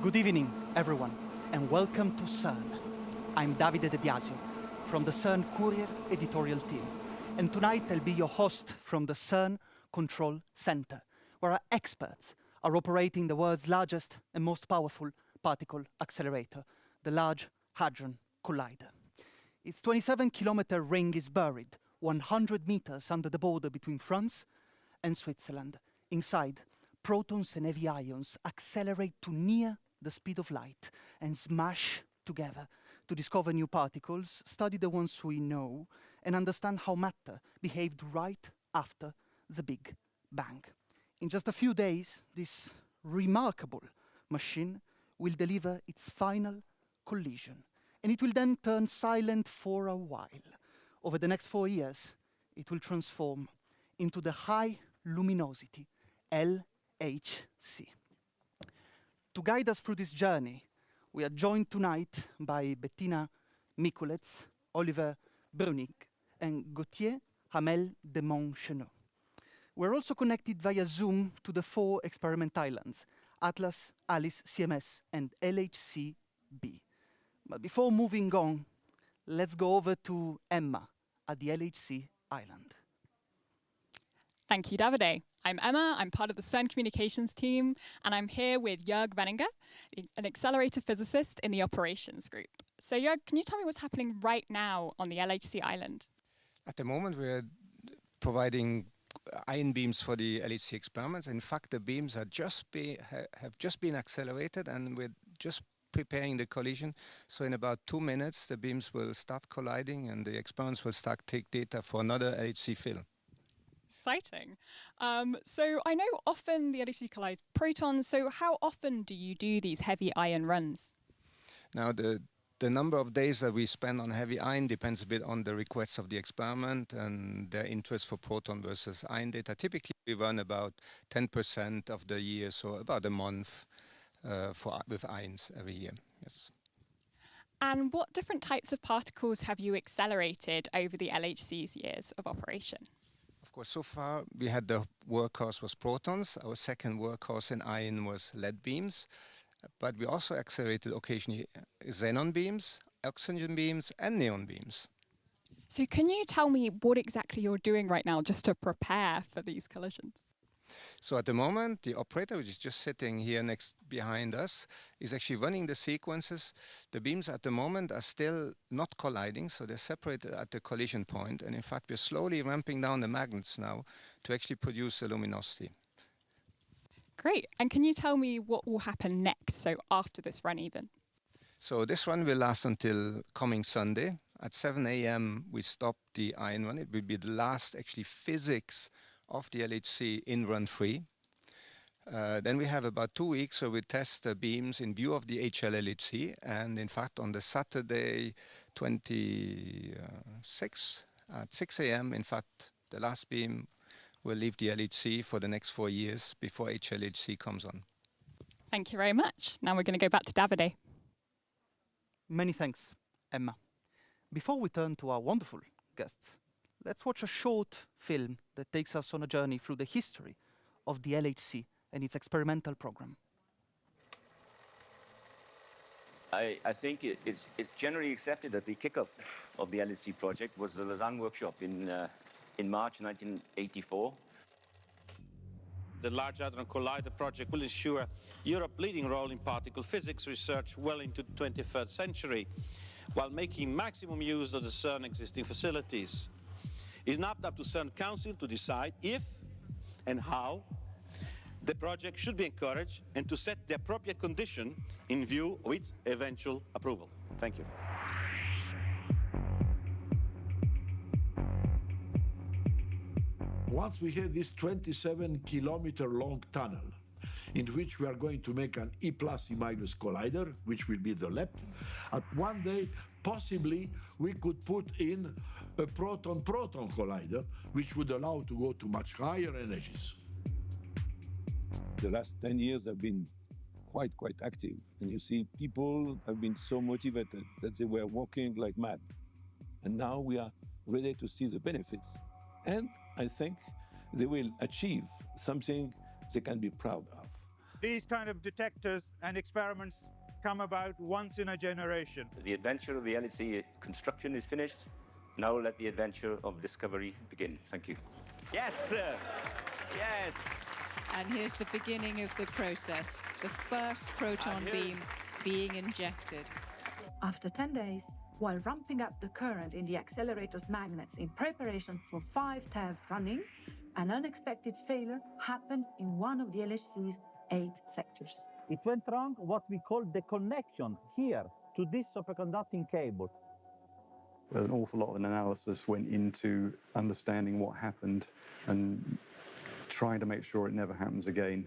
Good evening, everyone, and welcome to CERN. I'm Davide De Biasio from the CERN Courier editorial team, and tonight I'll be your host from the CERN Control Center, where our experts are operating the world's largest and most powerful particle accelerator, the Large Hadron Collider. Its 27-kilometer ring is buried 100 meters under the border between France and Switzerland. Inside, protons and heavy ions accelerate to near the speed of light and smash together to discover new particles, study the ones we know, and understand how matter behaved right after the Big Bang. In just a few days, this remarkable machine will deliver its final collision, and it will then turn silent for a while. Over the next 4 years, it will transform into the high luminosity LHC. To guide us through this journey, we are joined tonight by Bettina Mikulec, Oliver Brunig, and Gauthier Hamel de Montchenot. We're also connected via Zoom to the 4 experiment islands, Atlas, Alice, CMS, and LHC-B. But before moving on, let's go over to Emma at the LHC island. Thank you, Davide. I'm Emma, I'm part of the CERN communications team, and I'm here with Jörg Wenninger, an accelerator physicist in the operations group. So Jörg, can you tell me what's happening right now on the LHC island? At the moment, we're providing ion beams for the LHC experiments. In fact, the beams have just been accelerated, and we're just preparing the collision. So in about 2 minutes, the beams will start colliding, and the experiments will start take data for another LHC fill. Exciting. So I know often the LHC collides protons, so how often do you do these heavy ion runs? Now, the number of days that we spend on heavy ion depends a bit on the requests of the experiment and their interest for proton versus ion data. Typically, we run about 10% of the year, so about a month with ions every year. Yes. And what different types of particles have you accelerated over the LHC's years of operation? Of course, so far we had the workhorse was protons. Our second workhorse in ion was lead beams. But we also accelerated occasionally xenon beams, oxygen beams, and neon beams. So can you tell me what exactly you're doing right now just to prepare for these collisions? So at the moment, the operator, which is just sitting here behind us, is actually running the sequences. The beams at the moment are still not colliding, so they're separated at the collision point. And in fact, we're slowly ramping down the magnets now to actually produce the luminosity. Great. And can you tell me what will happen next, so after this run even? So this run will last until coming Sunday. At 7 a.m. we stop the ion run. It will be the last actually physics of the LHC in run 3. Then we have about 2 weeks where we test the beams in view of the HL LHC. And in fact, on the Saturday 26 at 6 a.m., in fact, the last beam will leave the LHC for the next 4 years before HLHC comes on. Thank you very much. Now we're going to go back to Davide. Many thanks, Emma. Before we turn to our wonderful guests, let's watch a short film that takes us on a journey through the history of the LHC and its experimental program. I think it's generally accepted that the kickoff of the LHC project was the Lausanne workshop in March 1984. The Large Hadron Collider project will ensure Europe's leading role in particle physics research well into the 21st century, while making maximum use of the CERN existing facilities. It's now up to CERN Council to decide if and how the project should be encouraged and to set the appropriate condition in view of its eventual approval. Thank you. Once we have this 27-kilometer long tunnel in which we are going to make an E+, E- collider, which will be the LEP, at one day, possibly, we could put in a proton-proton collider, which would allow to go to much higher energies. The last 10 years have been quite active. And you see, people have been so motivated that they were working like mad. And now we are ready to see the benefits. And I think they will achieve something they can be proud of. These kind of detectors and experiments come about once in a generation. The adventure of the LHC construction is finished. Now let the adventure of discovery begin. Thank you. Yes, sir. Yes. And here's the beginning of the process, the first proton beam being injected. After 10 days, while ramping up the current in the accelerator's magnets in preparation for 5 TeV running, an unexpected failure happened in one of the LHC's 8 sectors. It went wrong what we call the connection here to this superconducting cable. An awful lot of analysis went into understanding what happened and trying to make sure it never happens again.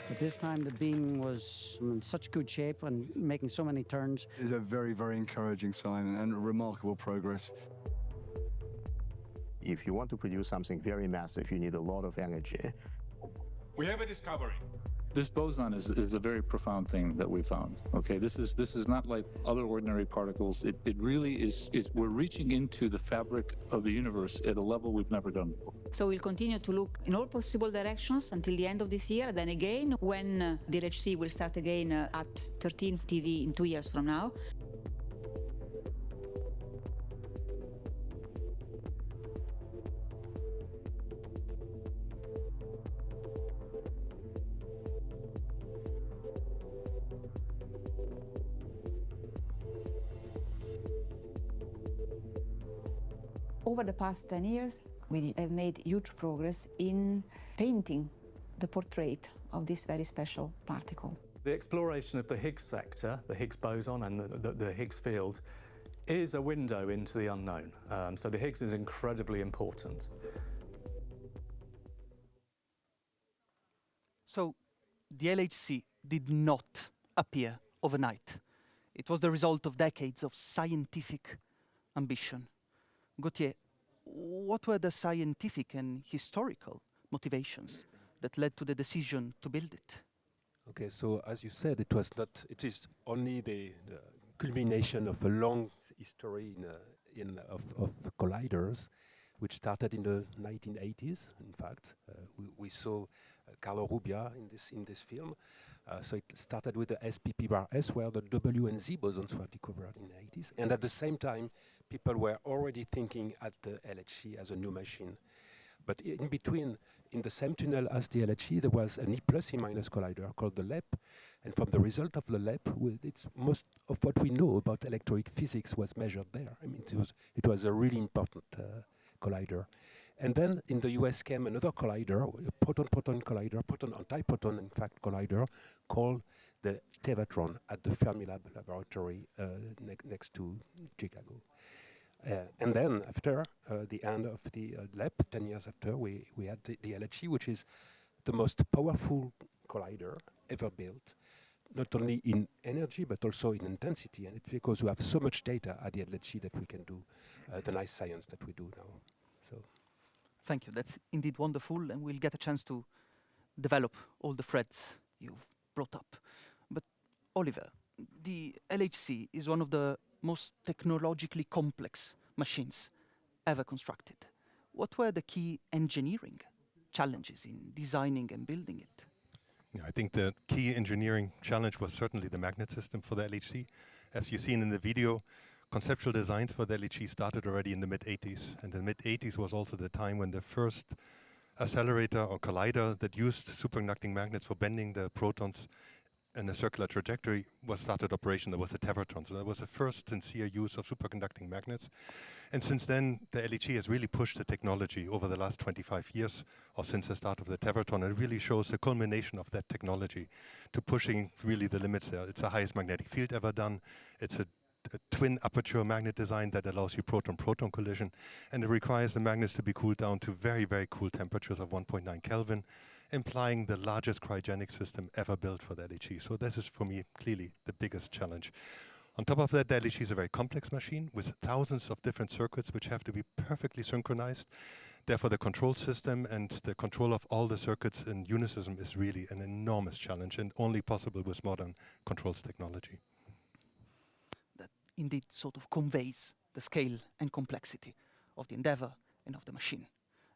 But this time the beam was in such good shape and making so many turns. It's a very, very encouraging sign and remarkable progress. If you want to produce something very massive, you need a lot of energy. We have a discovery. This boson is a very profound thing that we found. Okay, this is not like other ordinary particles. It really is we're reaching into the fabric of the universe at a level we've never done before. So we'll continue to look in all possible directions until the end of this year. Then again, when the LHC will start again at 13 TV in 2 years from now. Over the past 10 years, we have made huge progress in painting the portrait of this very special particle. The exploration of the Higgs sector, the Higgs boson and the Higgs field, is a window into the unknown. So the Higgs is incredibly important. So the LHC did not appear overnight. It was the result of decades of scientific ambition. Gauthier, what were the scientific and historical motivations that led to the decision to build it? Okay, so as you said, it is only the culmination of a long history of colliders, which started in the 1980s. In fact, we saw Carlo Rubbia in this film. So it started with the SPP bar S, where the W and Z bosons were discovered in the 80s. And at the same time, people were already thinking at the LHC as a new machine. But in between, in the same tunnel as the LHC, there was an E+, E- collider called the LEP. And from the result of the LEP, it's most of what we know about electronic physics was measured there. I mean, it was a really important collider. And then in the US came another collider, a proton-proton collider, proton-antiproton, in fact, collider, called the Tevatron at the Fermilab laboratory next to Chicago. And then after the end of the lab, 10 years after, we had the LHC, which is the most powerful collider ever built, not only in energy, but also in intensity. And it's because we have so much data at the LHC that we can do the nice science that we do now. So, thank you. That's indeed wonderful, and we'll get a chance to develop all the threads you've brought up. But Oliver, the LHC is one of the most technologically complex machines ever constructed. What were the key engineering challenges in designing and building it? Yeah, I think the key engineering challenge was certainly the magnet system for the LHC. As you've seen in the video, conceptual designs for the LHC started already in the mid-80s. And the mid-80s was also the time when the first accelerator or collider that used superconducting magnets for bending the protons in a circular trajectory was started operation. That was the Tevatron. So that was the first sincere use of superconducting magnets. And since then, the LHC has really pushed the technology over the last 25 years, or since the start of the Tevatron. It really shows the culmination of that technology to pushing really the limits there. It's the highest magnetic field ever done. It's a twin aperture magnet design that allows you proton-proton collision, and it requires the magnets to be cooled down to very, very cool temperatures of 1.9 Kelvin, implying the largest cryogenic system ever built for the LHC. So this is, for me, clearly the biggest challenge. On top of that, the LHC is a very complex machine with thousands of different circuits which have to be perfectly synchronized. Therefore, the control system and the control of all the circuits in unison is really an enormous challenge, and only possible with modern controls technology. That indeed sort of conveys the scale and complexity of the endeavor and of the machine.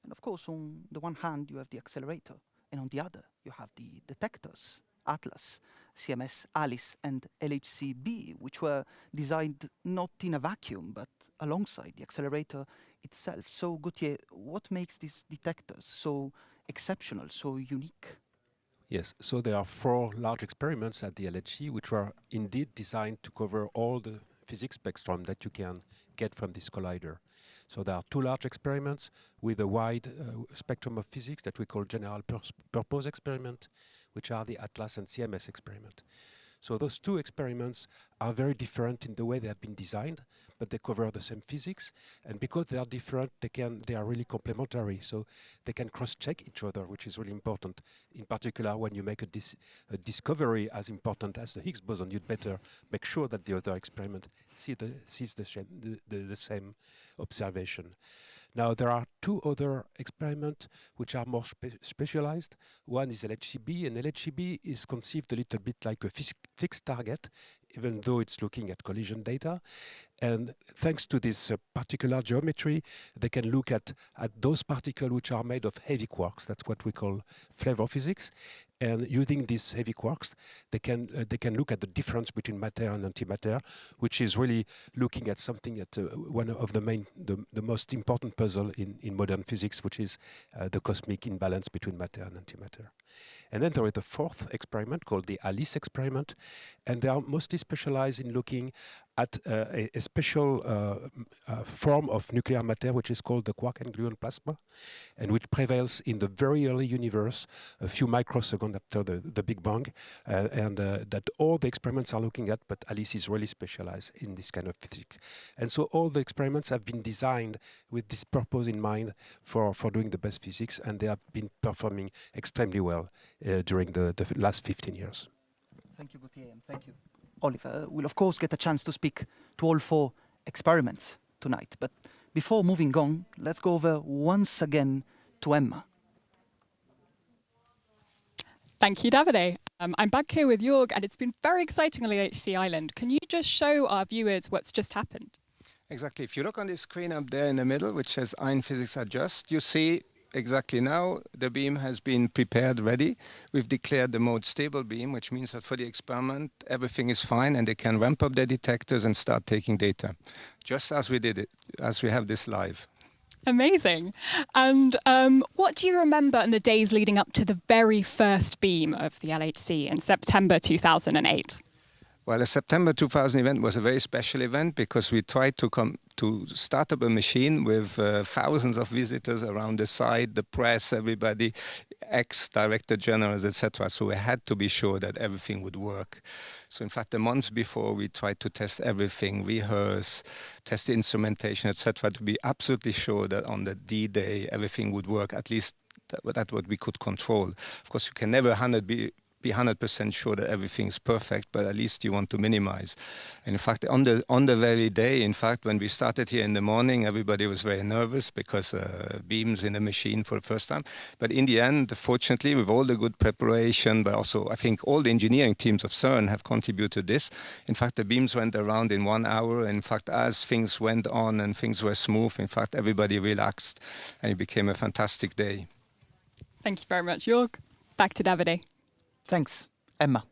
And of course, on the one hand, you have the accelerator, and on the other, you have the detectors, Atlas, CMS, Alice, and LHCb, which were designed not in a vacuum, but alongside the accelerator itself. So, Gauthier, what makes these detectors so exceptional, so unique? yes, so there are 4 large experiments at the LHC, which are indeed designed to cover all the physics spectrum that you can get from this collider. So there are 2 large experiments with a wide spectrum of physics that we call general purpose experiment, which are the Atlas and CMS experiment. So those 2 experiments are very different in the way they have been designed, but they cover the same physics. And because they are different, they are really complementary. So they can cross-check each other, which is really important. In particular, when you make a discovery as important as the Higgs boson, you'd better make sure that the other experiment sees the same observation. Now, there are 2 other experiments which are more specialized. One is LHCb, and LHCb is conceived a little bit like a fixed target, even though it's looking at collision data. And thanks to this particular geometry, they can look at those particles which are made of heavy quarks. That's what we call flavor physics. And using these heavy quarks, they can look at the difference between matter and antimatter, which is really looking at something that one of the most important puzzle in modern physics, which is the cosmic imbalance between matter and antimatter. And then there is the 4th experiment called the Alice experiment, and they are mostly specialized in looking at a special form of nuclear matter, which is called the quark and gluon plasma, and which prevails in the very early universe, a few microseconds after the Big Bang, and that all the experiments are looking at, but Alice is really specialized in this kind of physics. And so all the experiments have been designed with this purpose in mind for doing the best physics, and they have been performing extremely well during the last 15 years. Thank you, Gauthier, and thank you, Oliver. We'll of course get a chance to speak to all 4 experiments tonight, but before moving on, let's go over once again to Emma. Thank you, Davide. I'm back here with Jörg, and it's been very exciting on the LHC Island. Can you just show our viewers what's just happened? Exactly. If you look on the screen up there in the middle, which says Ein Physics Adjust, you see exactly now the beam has been prepared, ready. We've declared the mode stable beam, which means that for the experiment, everything is fine and they can ramp up their detectors and start taking data, just as we did it, as we have this live. Amazing. And what do you remember in the days leading up to the very first beam of the LHC in September 2008? Well, the September 2000 event was a very special event because we tried to start up a machine with thousands of visitors around the site, the press, everybody, ex-director generals, etc. So we had to be sure that everything would work. So in fact, the months before, we tried to test everything, rehearse, test the instrumentation, etc., to be absolutely sure that on the D-Day, everything would work, at least that's what we could control. Of course, you can never be 100% sure that everything is perfect, but at least you want to minimize. And in fact, on the very day, in fact, when we started here in the morning, everybody was very nervous because beams in the machine for the first time. But in the end, fortunately, with all the good preparation, but also I think all the engineering teams of CERN have contributed to this. In fact, the beams went around in 1 hour. In fact, as things went on and things were smooth, in fact, everybody relaxed and it became a fantastic day. Thank you very much, Jörg. Back to Davide. Thanks, Emma.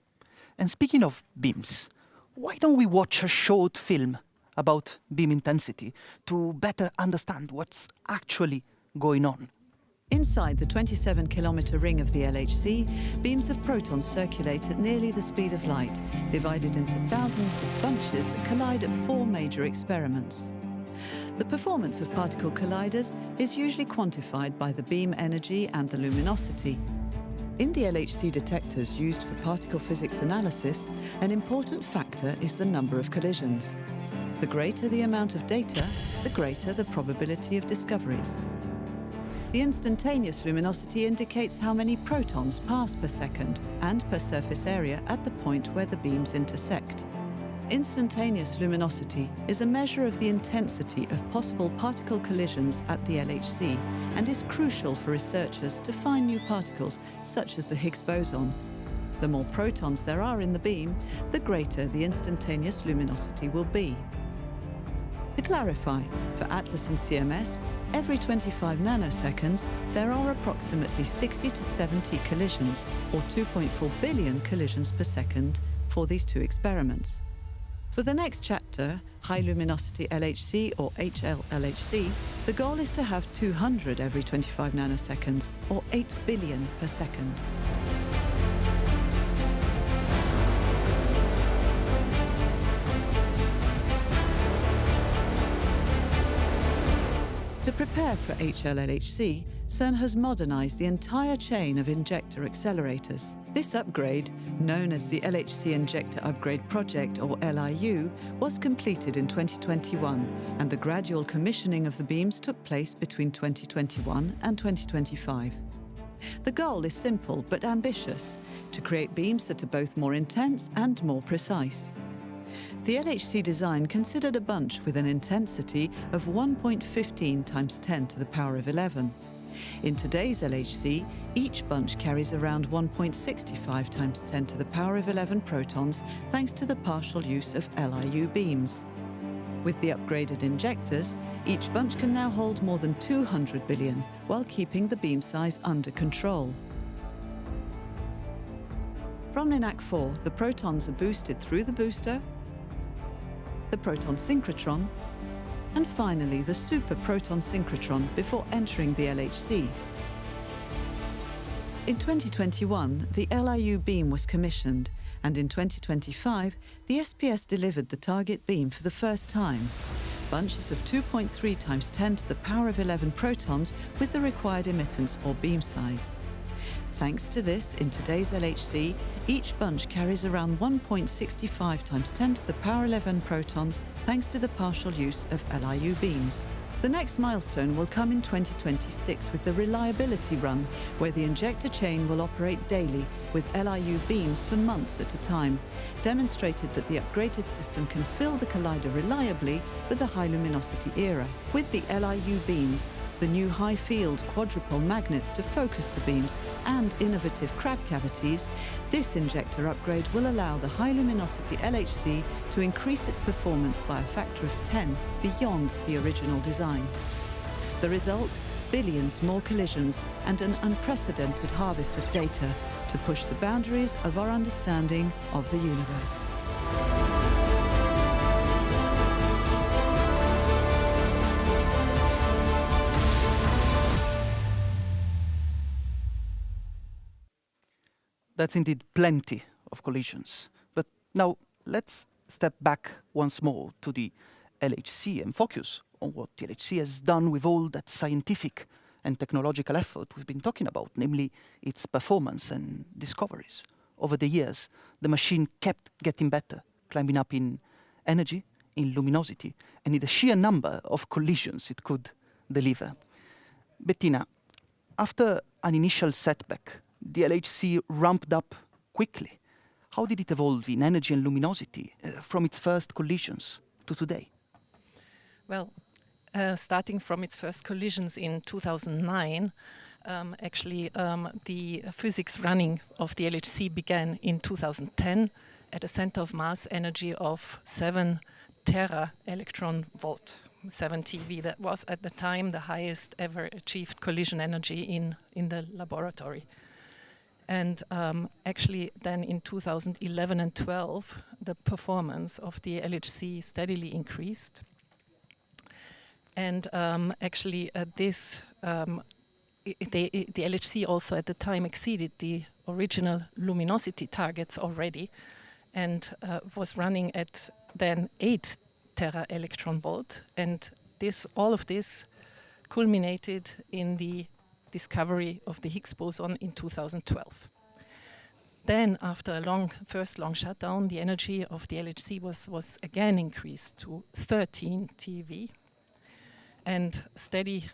And speaking of beams, why don't we watch a short film about beam intensity to better understand what's actually going on? Inside the 27-kilometre ring of the LHC, beams of protons circulate at nearly the speed of light, divided into thousands of bunches that collide at 4 major experiments. The performance of particle colliders is usually quantified by the beam energy and the luminosity. In the LHC detectors used for particle physics analysis, an important factor is the number of collisions. The greater the amount of data, the greater the probability of discoveries. The instantaneous luminosity indicates how many protons pass per second and per surface area at the point where the beams intersect. Instantaneous luminosity is a measure of the intensity of possible particle collisions at the LHC and is crucial for researchers to find new particles such as the Higgs boson. The more protons there are in the beam, the greater the instantaneous luminosity will be. To clarify, for ATLAS and CMS, every 25 nanoseconds, there are approximately 60 to 70 collisions, or 2.4 billion collisions per second, for these 2 experiments. For the next chapter, High Luminosity LHC or HLLHC, the goal is to have 200 every 25 nanoseconds, or 8 billion per second. To prepare for HLLHC, CERN has modernized the entire chain of injector accelerators. This upgrade, known as the LHC Injector Upgrade Project, or LIU, was completed in 2021, and the gradual commissioning of the beams took place between 2021 and 2025. The goal is simple but ambitious, to create beams that are both more intense and more precise. The LHC design considered a bunch with an intensity of 1.15 times 10 to the power of 11. In today's LHC, each bunch carries around 1.65 times 10 to the power of 11 protons thanks to the partial use of LIU beams. With the upgraded injectors, each bunch can now hold more than 200 billion while keeping the beam size under control. From LINAC 4, the protons are boosted through the booster, the proton synchrotron, and finally the super proton synchrotron before entering the LHC. In 2021, the LIU beam was commissioned, and in 2025, the SPS delivered the target beam for the first time. Bunches of 2.3 times 10 to the power of 11 protons with the required emittance or beam size. Thanks to this, in today's LHC, each bunch carries around 1.65 times 10 to the power 11 protons thanks to the partial use of LIU beams. The next milestone will come in 2026 with the reliability run, where the injector chain will operate daily with LIU beams for months at a time, demonstrated that the upgraded system can fill the collider reliably for the high luminosity era. With the LIU beams, the new high-field quadrupole magnets to focus the beams, and innovative crab cavities, this injector upgrade will allow the high-luminosity LHC to increase its performance by a factor of 10 beyond the original design. The result? Billions more collisions and an unprecedented harvest of data to push the boundaries of our understanding of the universe. That's indeed plenty of collisions. But now let's step back once more to the LHC and focus on what the LHC has done with all that scientific and technological effort we've been talking about, namely its performance and discoveries. Over the years, the machine kept getting better, climbing up in energy, in luminosity, and in the sheer number of collisions it could deliver. Bettina, after an initial setback, the LHC ramped up quickly. How did it evolve in energy and luminosity from its first collisions to today? Well, starting from its first collisions in 2009, the physics running of the LHC began in 2010 at a center of mass energy of 7 tera electron volt, 7 TeV. That was at the time the highest ever achieved collision energy in the laboratory. And actually then in 2011 and 12, the performance of the LHC steadily increased. And the LHC also at the time exceeded the original luminosity targets already, and was running at then 8 tera electron volt. And all of this culminated in the discovery of the Higgs boson in 2012. Then, after a first long shutdown, the energy of the LHC was again increased to 13 TeV, and steady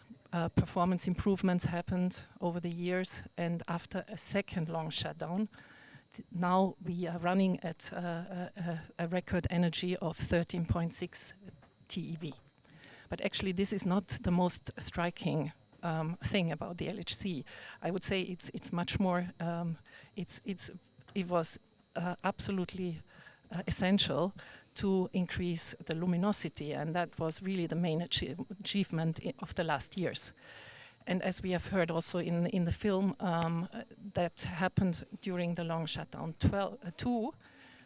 performance improvements happened over the years. And after a second long shutdown, now we are running at a record energy of 13.6 TeV. But actually, this is not the most striking thing about the LHC. I would say it's much more. It was absolutely essential to increase the luminosity, and that was really the main achievement of the last years. And as we have heard also in the film, that happened during the long shutdown 2,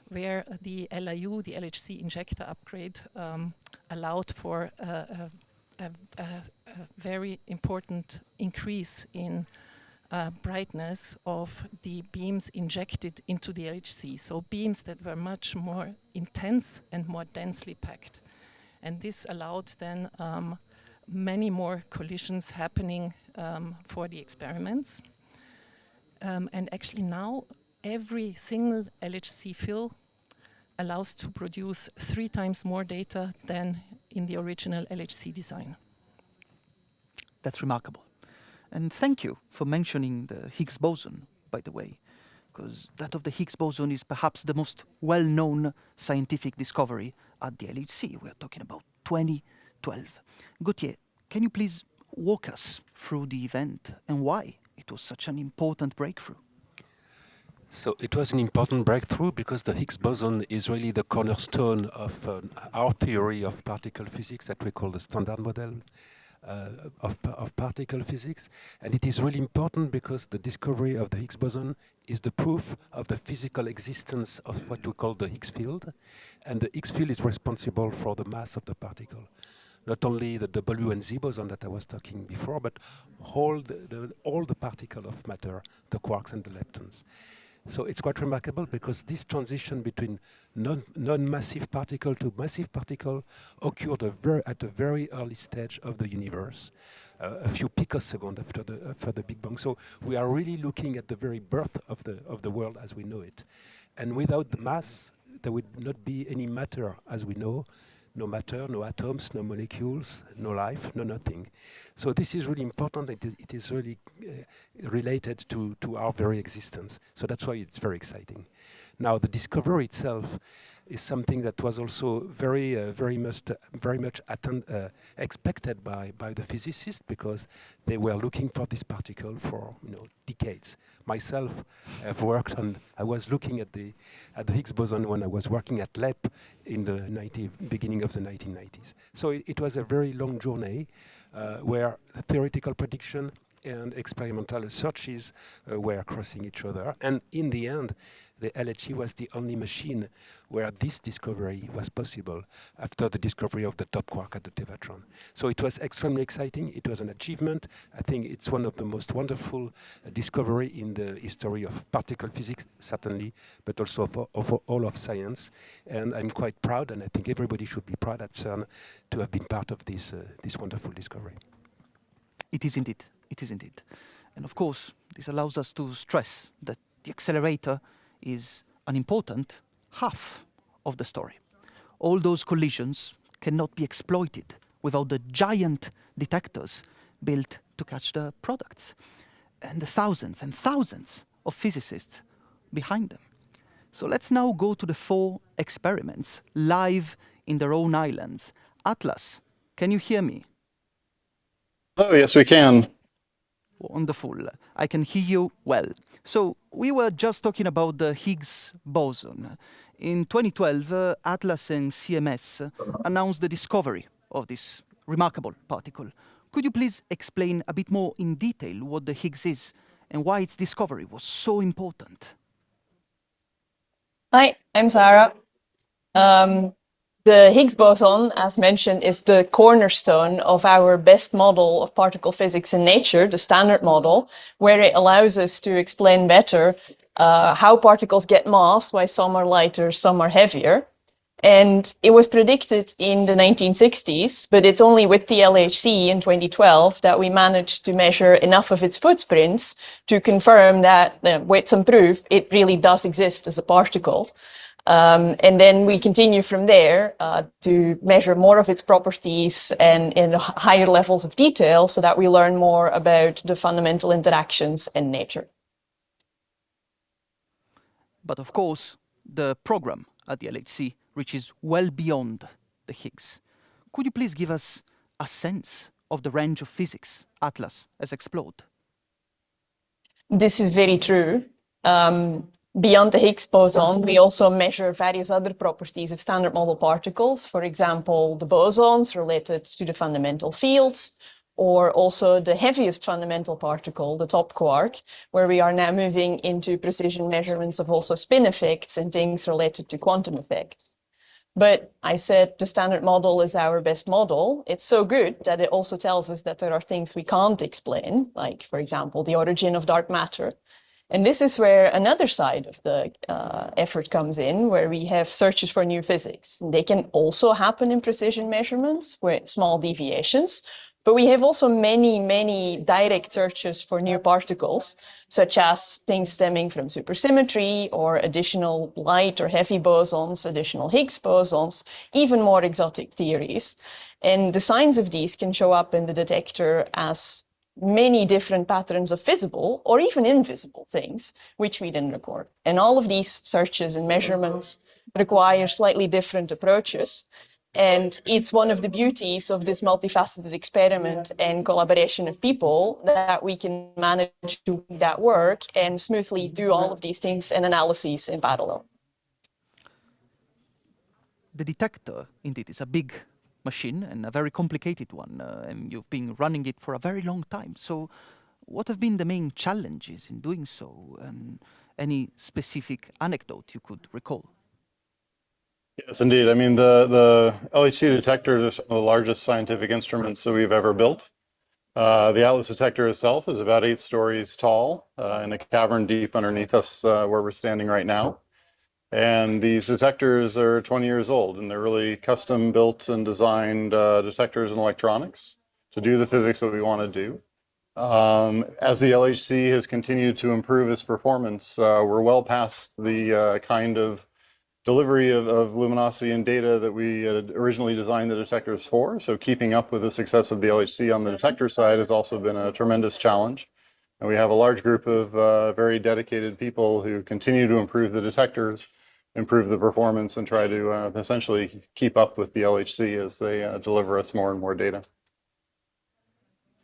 where the LIU, the LHC injector upgrade, allowed for a very important increase in brightness of the beams injected into the LHC. So beams that were much more intense and more densely packed. And this allowed then many more collisions happening for the experiments. And actually now every single LHC fill allows to produce 3 times more data than in the original LHC design. That's remarkable. And thank you for mentioning the Higgs boson, by the way, because that of the Higgs boson is perhaps the most well-known scientific discovery at the LHC. We're talking about 2012. Gauthier, can you please walk us through the event and why it was such an important breakthrough? So it was an important breakthrough because the Higgs boson is really the cornerstone of our theory of particle physics that we call the standard model of particle physics. And it is really important because the discovery of the Higgs boson is the proof of the physical existence of what we call the Higgs field. And the Higgs field is responsible for the mass of the particle. Not only the W and Z boson that I was talking before, but all the particle of matter, the quarks and the leptons. So it's quite remarkable because this transition between non-massive particle to massive particle occurred at a very early stage of the universe, a few picoseconds after the Big Bang. So we are really looking at the very birth of the world as we know it. And without the mass, there would not be any matter as we know. No matter, no atoms, no molecules, no life, no nothing. So this is really important. It is really related to our very existence. So that's why it's very exciting. Now, the discovery itself is something that was also very much expected by the physicists because they were looking for this particle for decades. Myself, I was looking at the Higgs boson when I was working at LEP in the beginning of the 1990s. So it was a very long journey where theoretical prediction, and experimental searches were crossing each other. And in the end, the LHC was the only machine where this discovery was possible after the discovery of the top quark at the tevatron. So it was extremely exciting. It was an achievement. I think it's one of the most wonderful discovery in the history of particle physics, certainly, but also of all of science. And I'm quite proud, and I think everybody should be proud at CERN to have been part of this wonderful discovery. It is indeed. It is indeed. And of course, this allows us to stress that the accelerator is an important half of the story. All those collisions cannot be exploited without the giant detectors built to catch the products and the thousands and thousands of physicists behind them. So let's now go to the 4 experiments live in their own islands. Atlas, can you hear me? Oh, yes, we can. Wonderful. I can hear you well. So we were just talking about the Higgs boson. In 2012, Atlas and CMS announced the discovery of this remarkable particle. Could you please explain a bit more in detail what the Higgs is and why its discovery was so important? Hi, I'm Sarah. The Higgs boson, as mentioned, is the cornerstone of our best model of particle physics in nature, the standard model, where it allows us to explain better how particles get mass, why some are lighter, some are heavier. And it was predicted in the 1960s, but it's only with the LHC in 2012 that we managed to measure enough of its footprints to confirm that, with some proof, it really does exist as a particle. And then we continue from there to measure more of its properties and in higher levels of detail so that we learn more about the fundamental interactions in nature. But of course, the program at the LHC reaches well beyond the Higgs. Could you please give us a sense of the range of physics Atlas has explored? This is very true. Beyond the Higgs boson, we also measure various other properties of standard model particles, for example, the bosons related to the fundamental fields, or also the heaviest fundamental particle, the top quark, where we are now moving into precision measurements of also spin effects and things related to quantum effects. But I said the standard model is our best model. It's so good that it also tells us that there are things we can't explain, like, for example, the origin of dark matter. And this is where another side of the effort comes in, where we have searches for new physics. And they can also happen in precision measurements with small deviations. But we have also many, many direct searches for new particles, such as things stemming from supersymmetry or additional light or heavy bosons, additional Higgs bosons, even more exotic theories. And the signs of these can show up in the detector as many different patterns of visible or even invisible things, which we then record. And all of these searches and measurements require slightly different approaches. And it's one of the beauties of this multifaceted experiment and collaboration of people that we can manage to do that work and smoothly do all of these things and analyses in parallel. The detector, indeed, is a big machine and a very complicated one, and you've been running it for a very long time. So what have been the main challenges in doing so, and any specific anecdote you could recall? Yes, indeed. I mean, the LHC detector is some of the largest scientific instruments that we've ever built. The Atlas detector itself is about 8 stories tall in a cavern deep underneath us where we're standing right now. And these detectors are 20 years old, and they're really custom built and designed detectors and electronics to do the physics that we want to do. As the LHC has continued to improve its performance, we're well past the kind of delivery of luminosity and data that we had originally designed the detectors for. So keeping up with the success of the LHC on the detector side has also been a tremendous challenge. And we have a large group of very dedicated people who continue to improve the detectors, improve the performance, and try to essentially keep up with the LHC as they deliver us more and more data.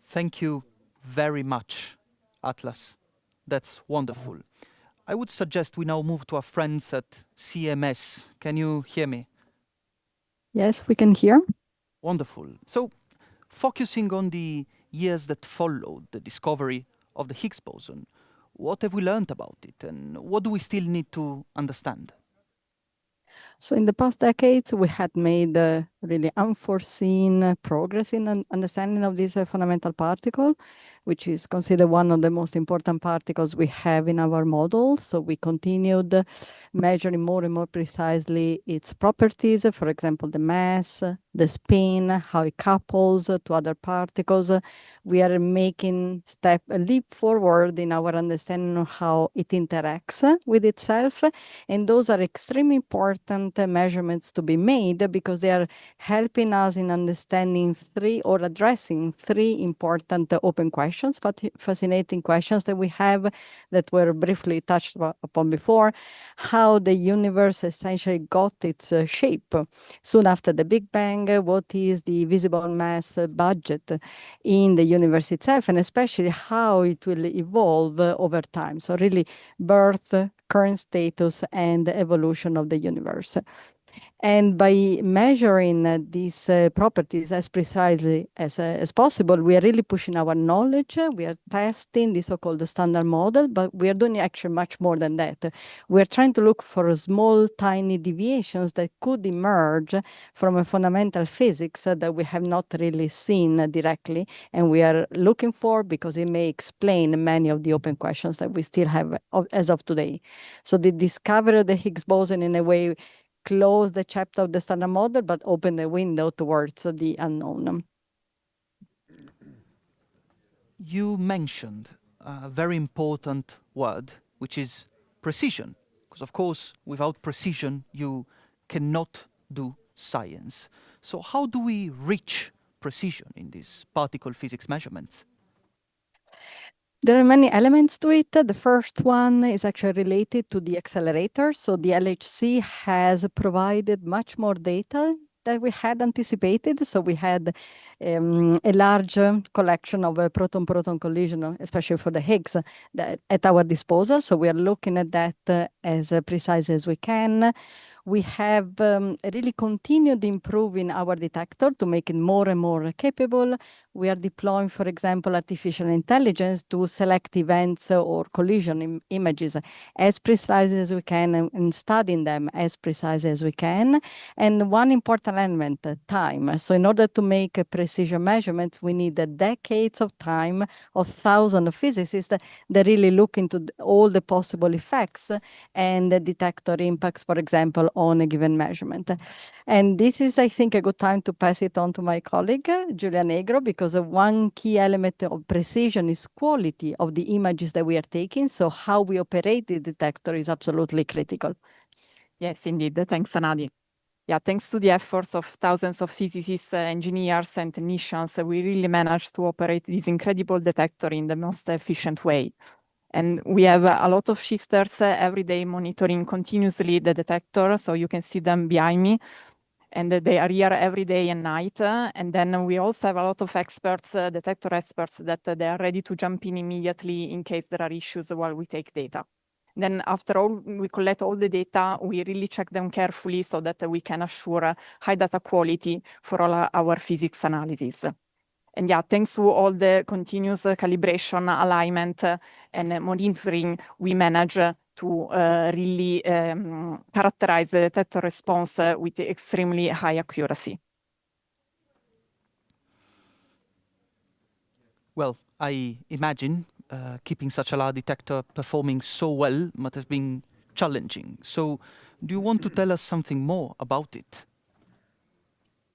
Thank you very much, Atlas. That's wonderful. I would suggest we now move to our friends at CMS. Can you hear me? Yes, we can hear. Wonderful. So, focusing on the years that followed the discovery of the Higgs boson, what have we learned about it, and what do we still need to understand? So in the past decades, we had made really unforeseen progress in understanding of this fundamental particle, which is considered one of the most important particles we have in our models. So we continued measuring more and more precisely its properties, for example, the mass, the spin, how it couples to other particles. We are making a leap forward in our understanding of how it interacts with itself. And those are extremely important measurements to be made because they are helping us in understanding addressing three important open questions, fascinating questions that we have that were briefly touched upon before. How the universe essentially got its shape soon after the Big Bang, what is the visible mass budget in the universe itself, and especially how it will evolve over time. So really birth, current status, and evolution of the universe. And by measuring these properties as precisely as possible, we are really pushing our knowledge. We are testing the so-called standard model, but we are doing actually much more than that. We are trying to look for small, tiny deviations that could emerge from a fundamental physics that we have not really seen directly, and we are looking for because it may explain many of the open questions that we still have as of today. So the discovery of the Higgs boson in a way close the chapter of the standard model, but open the window towards the unknown. You mentioned a very important word, which is precision. Because of course, without precision, you cannot do science. So how do we reach precision in these particle physics measurements? There are many elements to it. The first one is actually related to the accelerator. So the LHC has provided much more data that we had anticipated. So we had a large collection of proton-proton collision, especially for the Higgs, at our disposal. So we are looking at that as precise as we can. We have really continued improving our detector to make it more and more capable. We are deploying, for example, artificial intelligence to select events or collision images as precise as we can and studying them as precise as we can. And one important element, time. So in order to make precision measurements, we need decades of time of thousands of physicists that really look into all the possible effects and the detector impacts, for example, on a given measurement. And this is, I think, a good time to pass it on to my colleague, Giulia Negro, because one key element of precision is quality of the images that we are taking. So how we operate the detector is absolutely critical. Yes, indeed. Thanks, Anadi. Yeah, thanks to the efforts of thousands of physicists, engineers, and technicians, we really managed to operate this incredible detector in the most efficient way. And we have a lot of shifters every day monitoring continuously the detector. So you can see them behind me. And they are here every day and night. And then we also have a lot of experts, detector experts, that they are ready to jump in immediately in case there are issues while we take data. Then after all, we collect all the data, we really check them carefully so that we can assure high data quality for all our physics analysis. And yeah, thanks to all the continuous calibration, alignment, and monitoring, we manage to really characterize the detector response with extremely high accuracy. Well, I imagine keeping such a large detector performing so well must have been challenging. So do you want to tell us something more about it?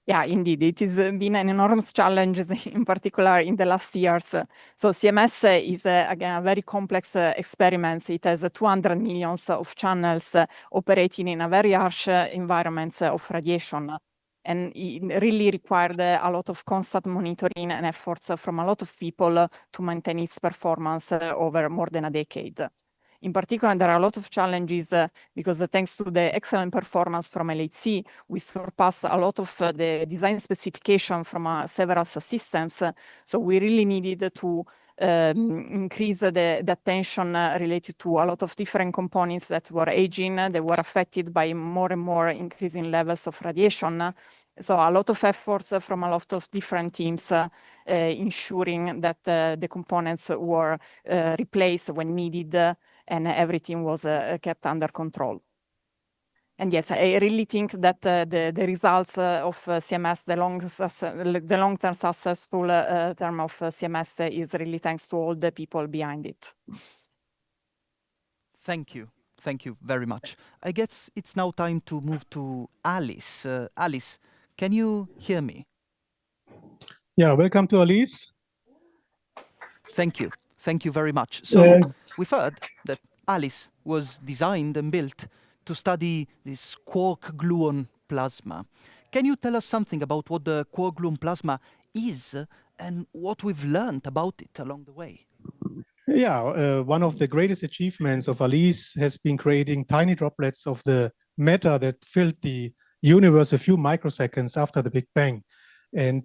Yeah, indeed, it has been an enormous challenge, in particular in the last years. So CMS is, again, a very complex experiment. It has 200 million of channels operating in a very harsh environment of radiation. And it really required a lot of constant monitoring and efforts from a lot of people to maintain its performance over more than a decade. In particular, there are a lot of challenges because thanks to the excellent performance from LHC, we surpassed a lot of the design specification from several systems. So we really needed to increase the attention related to a lot of different components that were aging, they were affected by more and more increasing levels of radiation. So a lot of efforts from a lot of different teams ensuring that the components were replaced when needed and everything was kept under control. And yes, I really think that the results of CMS, the long-term successful term of CMS is really thanks to all the people behind it. Thank you. Thank you very much. I guess it's now time to move to Alice. Alice, can you hear me? Yeah, welcome to Alice. Thank you. Thank you very much. So we've heard that Alice was designed and built to study this quark-gluon plasma. Can you tell us something about what the quark-gluon plasma is and what we've learned about it along the way? Yeah, one of the greatest achievements of Alice has been creating tiny droplets of the matter that filled the universe a few microseconds after the Big Bang. And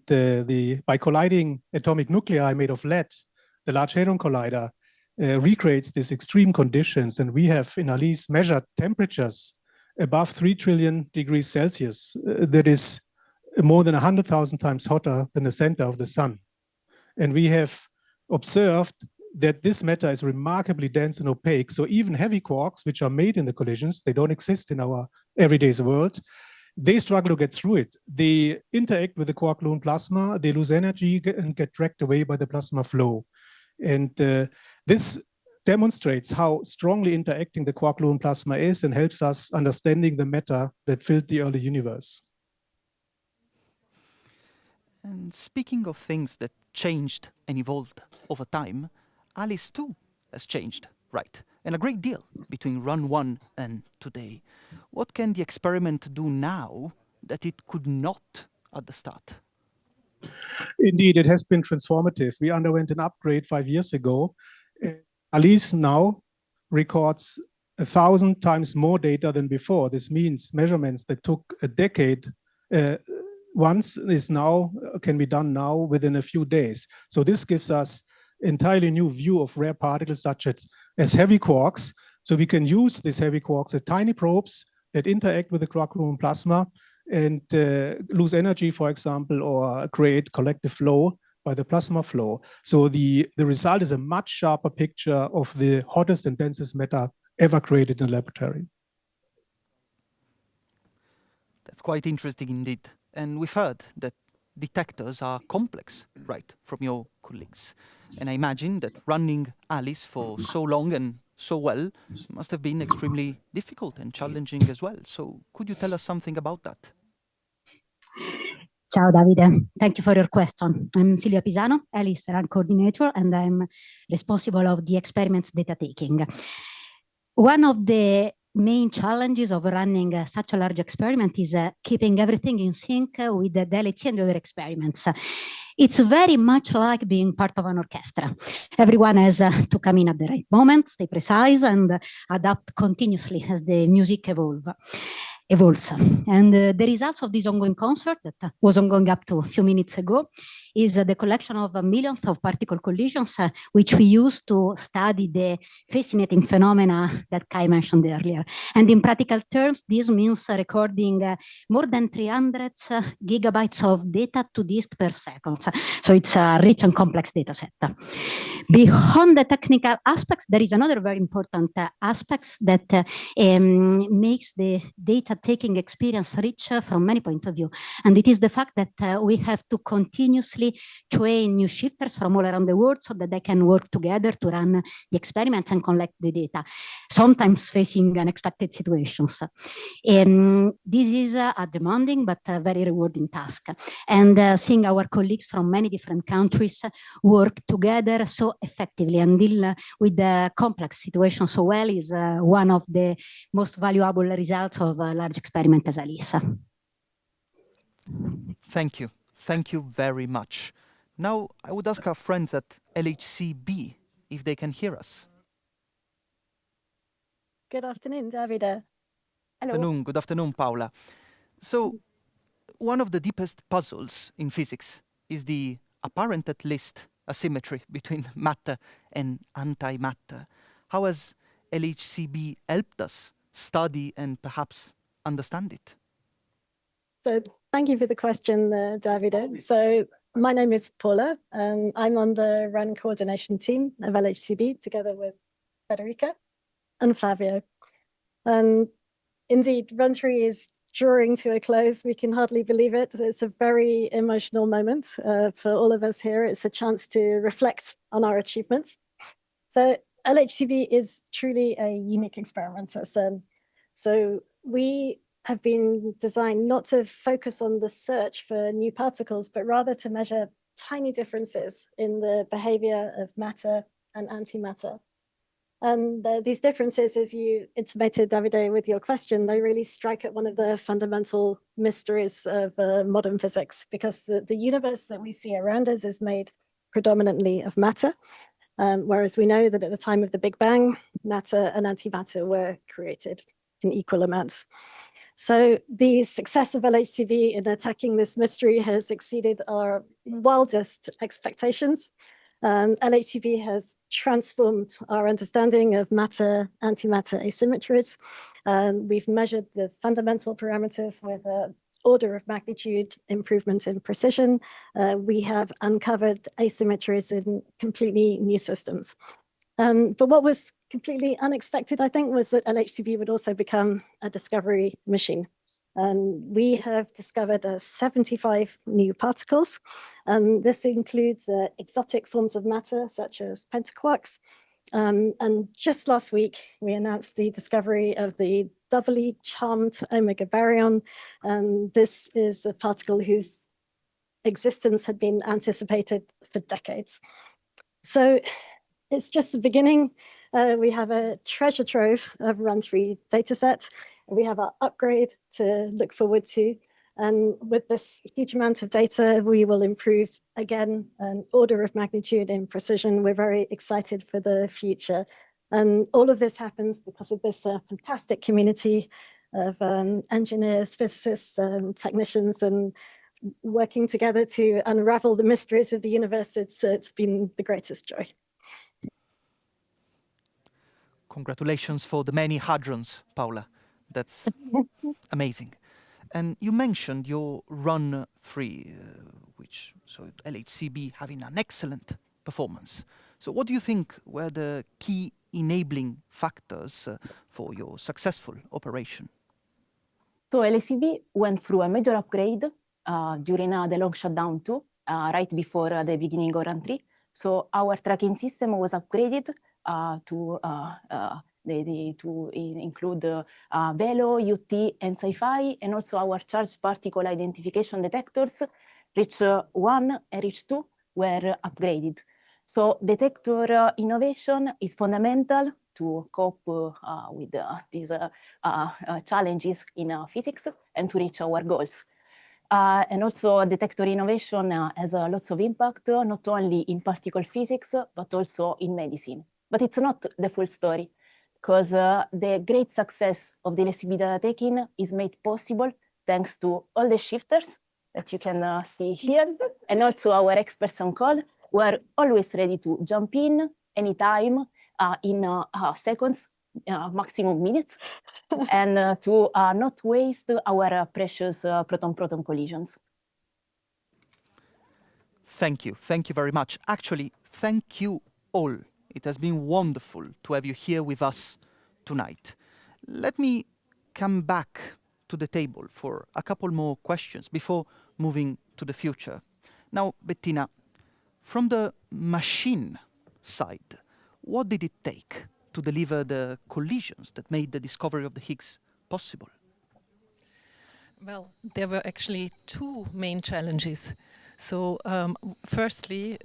by colliding atomic nuclei made of lead, the Large Hadron Collider recreates these extreme conditions. And we have in Alice measured temperatures above 3 trillion degrees Celsius. That is more than 100,000 times hotter than the center of the sun. And we have observed that this matter is remarkably dense and opaque. So even heavy quarks, which are made in the collisions, they don't exist in our everyday world. They struggle to get through it. They interact with the quark-gluon plasma, they lose energy and get dragged away by the plasma flow. And this demonstrates how strongly interacting the quark-gluon plasma is and helps us understanding the matter that filled the early universe. And speaking of things that changed and evolved over time, Alice too has changed, right? And a great deal between run 1 and today. What can the experiment do now that it could not at the start? Indeed, it has been transformative. We underwent an upgrade 5 years ago. Alice now records 1,000 times more data than before. This means measurements that took a decade once can be done now within a few days. So this gives us entirely new view of rare particles such as heavy quarks. So we can use these heavy quarks as tiny probes that interact with the quark-gluon plasma and lose energy, for example, or create collective flow by the plasma flow. So the result is a much sharper picture of the hottest and densest matter ever created in a laboratory. That's quite interesting indeed. And we've heard that detectors are complex, right, from your colleagues. And I imagine that running Alice for so long and so well must have been extremely difficult and challenging as well. So could you tell us something about that? Ciao Davide, thank you for your question. I'm Silvia Pisano, Alice Run Coordinator, and I'm responsible of the experiments data taking. One of the main challenges of running such a large experiment is keeping everything in sync with the LHC and the other experiments. It's very much like being part of an orchestra. Everyone has to come in at the right moment, stay precise, and adapt continuously as the music evolves. And the results of this ongoing concert that was ongoing up to a few minutes ago is the collection of millions of particle collisions, which we use to study the fascinating phenomena that Kai mentioned earlier. And in practical terms, this means recording more than 300 gigabytes of data to disk per second. So it's a rich and complex data set. Beyond the technical aspects, there is another very important aspect that makes the data taking experience rich from many points of view. And it is the fact that we have to continuously train new shifters from all around the world so that they can work together to run the experiments and collect the data, sometimes facing unexpected situations. This is a demanding but very rewarding task. And seeing our colleagues from many different countries work together so effectively and deal with the complex situation so well is one of the most valuable results of a large experiment as Alice. Thank you. Thank you very much. Now, I would ask our friends at LHCb if they can hear us. Good afternoon, Davide. Hello. Good afternoon, Paula. So, one of the deepest puzzles in physics is the apparent, at least, asymmetry between matter and antimatter. How has LHCb helped us study and perhaps understand it? So thank you for the question, Davide. So my name is Paula, and I'm on the run coordination team of LHCb together with Federica and Flavio. And indeed, Run 3 is drawing to a close. We can hardly believe it. It's a very emotional moment for all of us here. It's a chance to reflect on our achievements. So LHCb is truly a unique experiment at CERN. So we have been designed not to focus on the search for new particles, but rather to measure tiny differences in the behavior of matter and antimatter. And these differences, as you intimated, Davide, with your question, they really strike at one of the fundamental mysteries of modern physics, because the universe that we see around us is made predominantly of matter, whereas we know that at the time of the Big Bang, matter and antimatter were created in equal amounts. So the success of LHCb in attacking this mystery has exceeded our wildest expectations. LHCb has transformed our understanding of matter-antimatter asymmetries. We've measured the fundamental parameters with an order of magnitude improvement in precision. We have uncovered asymmetries in completely new systems. But what was completely unexpected, I think, was that LHCb would also become a discovery machine. We have discovered 75 new particles, and this includes exotic forms of matter, such as pentaquarks. And just last week, we announced the discovery of the doubly charmed omega baryon. This is a particle whose existence had been anticipated for decades. So it's just the beginning. We have a treasure trove of Run 3 dataset. We have our upgrade to look forward to. And with this huge amount of data, we will improve, again, an order of magnitude in precision. We're very excited for the future. And all of this happens because of this fantastic community of engineers, physicists, technicians, and working together to unravel the mysteries of the universe. It's been the greatest joy. Congratulations for the many hadrons, Paula. That's amazing. And you mentioned your Run 3, so LHCb having an excellent performance. So what do you think were the key enabling factors for your successful operation? So LHCb went through a major upgrade during the long shutdown too, right before the beginning of Run 3. So our tracking system was upgraded to include Velo, UT, and Sci-Fi, and also our charged particle identification detectors, Reach 1 and Reach 2, were upgraded. So detector innovation is fundamental to cope with these challenges in physics and to reach our goals. And also detector innovation has lots of impact, not only in particle physics, but also in medicine. But it's not the full story, because the great success of the LHCb data taking is made possible thanks to all the shifters that you can see here, and also our experts on call, who are always ready to jump in anytime in seconds, maximum minutes, and to not waste our precious proton-proton collisions. Thank you. Thank you very much. Actually, thank you all. It has been wonderful to have you here with us tonight. Let me come back to the table for a couple more questions before moving to the future. Now, Bettina, from the machine side, what did it take to deliver the collisions that made the discovery of the Higgs possible? Well, there were actually two main challenges. So firstly,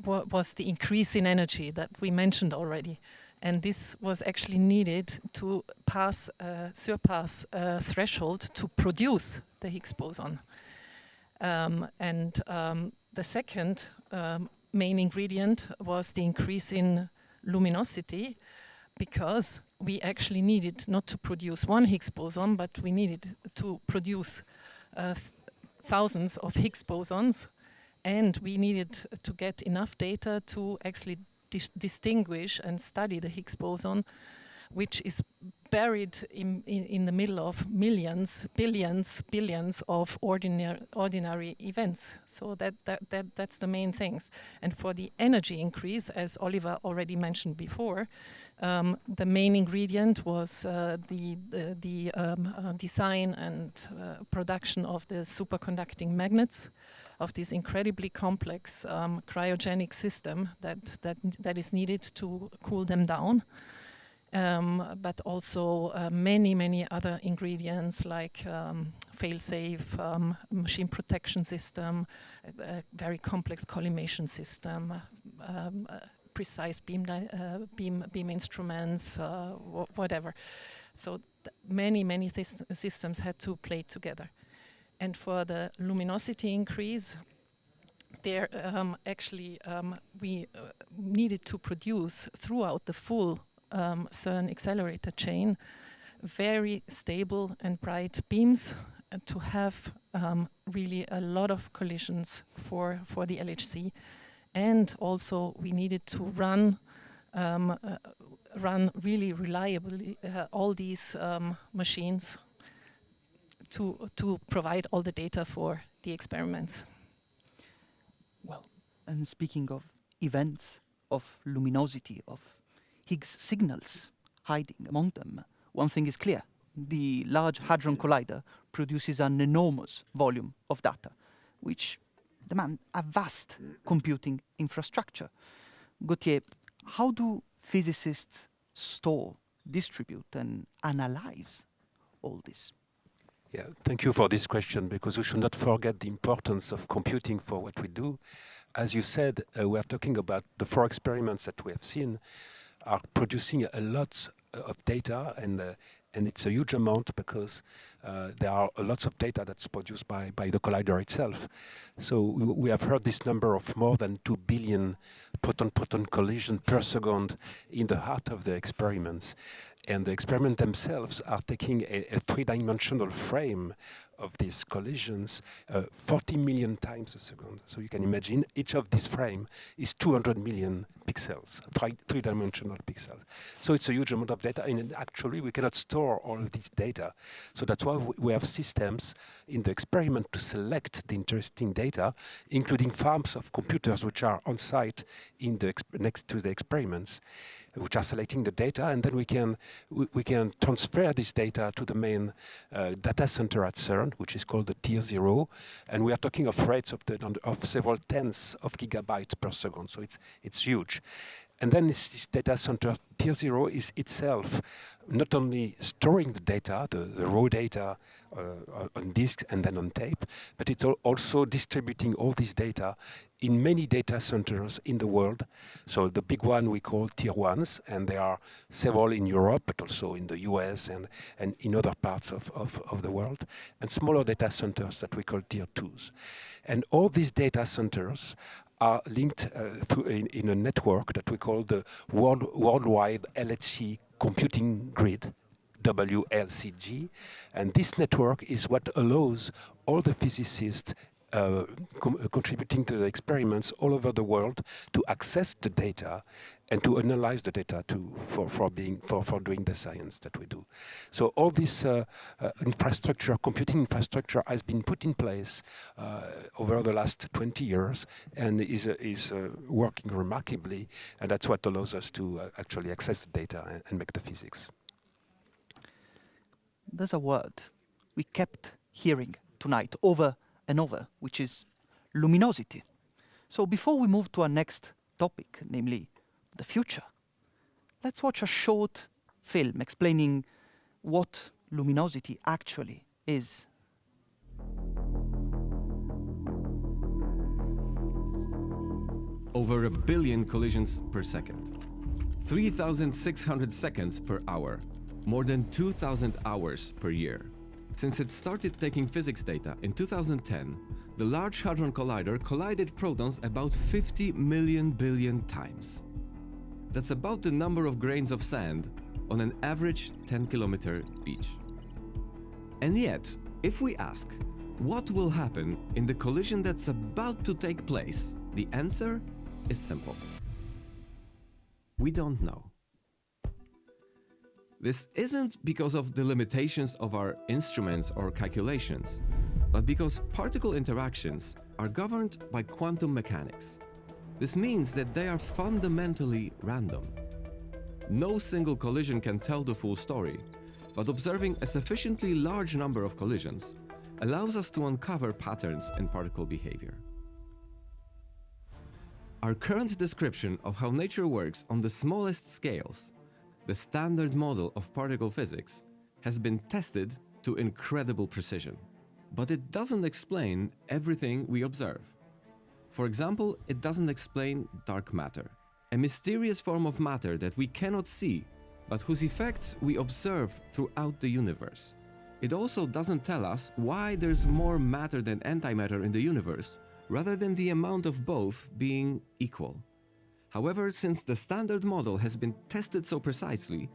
was the increase in energy that we mentioned already. And this was actually needed to surpass a threshold to produce the Higgs boson. The second main ingredient was the increase in luminosity, because we actually needed not to produce one Higgs boson, but we needed to produce thousands of Higgs bosons. And we needed to get enough data to actually distinguish and study the Higgs boson, which is buried in the middle of millions, billions of ordinary events. So that's the main things. And for the energy increase, as Oliver already mentioned before, the main ingredient was the design and production of the superconducting magnets, of this incredibly complex cryogenic system that is needed to cool them down. But also many other ingredients like fail-safe machine protection system, a very complex collimation system, precise beam instruments, whatever. So many systems had to play together. And for the luminosity increase, there we needed to produce throughout the full CERN accelerator chain very stable and bright beams to have really a lot of collisions for the LHC. And also we needed to run really reliably all these machines to provide all the data for the experiments. Well, and speaking of events, of luminosity, of Higgs signals hiding among them, one thing is clear. The Large Hadron Collider produces an enormous volume of data, which demand a vast computing infrastructure. Gauthier, how do physicists store, distribute, and analyze all this? Yeah, thank you for this question, because we should not forget the importance of computing for what we do. As you said, we are talking about the 4 experiments that we have seen are producing a lot of data, and it's a huge amount because there are lots of data that's produced by the collider itself. So we have heard this number of more than 2 billion proton-proton collisions per second in the heart of the experiments. And the experiments themselves are taking a 3-dimensional frame of these collisions 40 million times a second. So you can imagine each of these frames is 200 million pixels, 3-dimensional pixels. So it's a huge amount of data, and actually we cannot store all of this data. So that's why we have systems in the experiment to select the interesting data, including farms of computers which are on site in the next to the experiments, which are selecting the data, and then we can transfer this data to the main data center at CERN, which is called the Tier 0, and we are talking of rates of several tens of gigabytes per second, so it's huge. And then this data center, Tier 0, is itself not only storing the data, the raw data on disk and then on tape, but it's also distributing all this data in many data centers in the world. So the big one we call Tier 1s, and there are several in Europe, but also in the US and in other parts of the world, and smaller data centers that we call Tier 2s. And all these data centers are linked in a network that we call the Worldwide LHC Computing Grid, WLCG. And this network is what allows all the physicists contributing to the experiments all over the world to access the data and to analyze the data for doing the science that we do. So all this infrastructure, computing infrastructure, has been put in place over the last 20 years and is working remarkably, and that's what allows us to actually access the data and make the physics. There's a word we kept hearing tonight over and over, which is luminosity. So before we move to our next topic, namely the future, let's watch a short film explaining what luminosity actually is. Over 1 billion collisions per second, 3,600 seconds per hour, more than 2,000 hours per year. Since it started taking physics data in 2010, the Large Hadron Collider collided protons about 50 billion times. That's about the number of grains of sand on an average 10 kilometer beach. And yet, if we ask, What will happen in the collision that's about to take place? The answer is simple. We don't know. This isn't because of the limitations of our instruments or calculations, but because particle interactions are governed by quantum mechanics. This means that they are fundamentally random. No single collision can tell the full story, but observing a sufficiently large number of collisions allows us to uncover patterns in particle behavior. Our current description of how nature works on the smallest scales, the standard model of particle physics, has been tested to incredible precision. But it doesn't explain everything we observe. For example, it doesn't explain dark matter, a mysterious form of matter that we cannot see, but whose effects we observe throughout the universe. It also doesn't tell us why there's more matter than antimatter in the universe, rather than the amount of both being equal. However, since the standard model has been tested so precisely,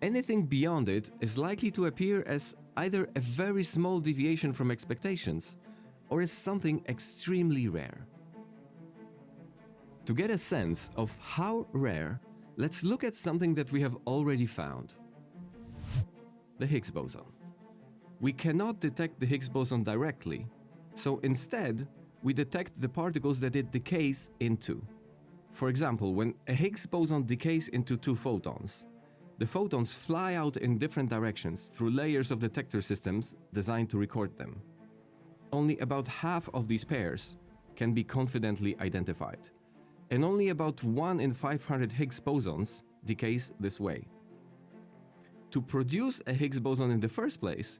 anything beyond it is likely to appear as either a very small deviation from expectations or as something extremely rare. To get a sense of how rare, let's look at something that we have already found. The Higgs boson. We cannot detect the Higgs boson directly, so instead, we detect the particles that it decays into. For example, when a Higgs boson decays into two photons, the photons fly out in different directions through layers of detector systems designed to record them. Only about half of these pairs can be confidently identified, and only about 1 in 500 Higgs bosons decays this way. To produce a Higgs boson in the first place,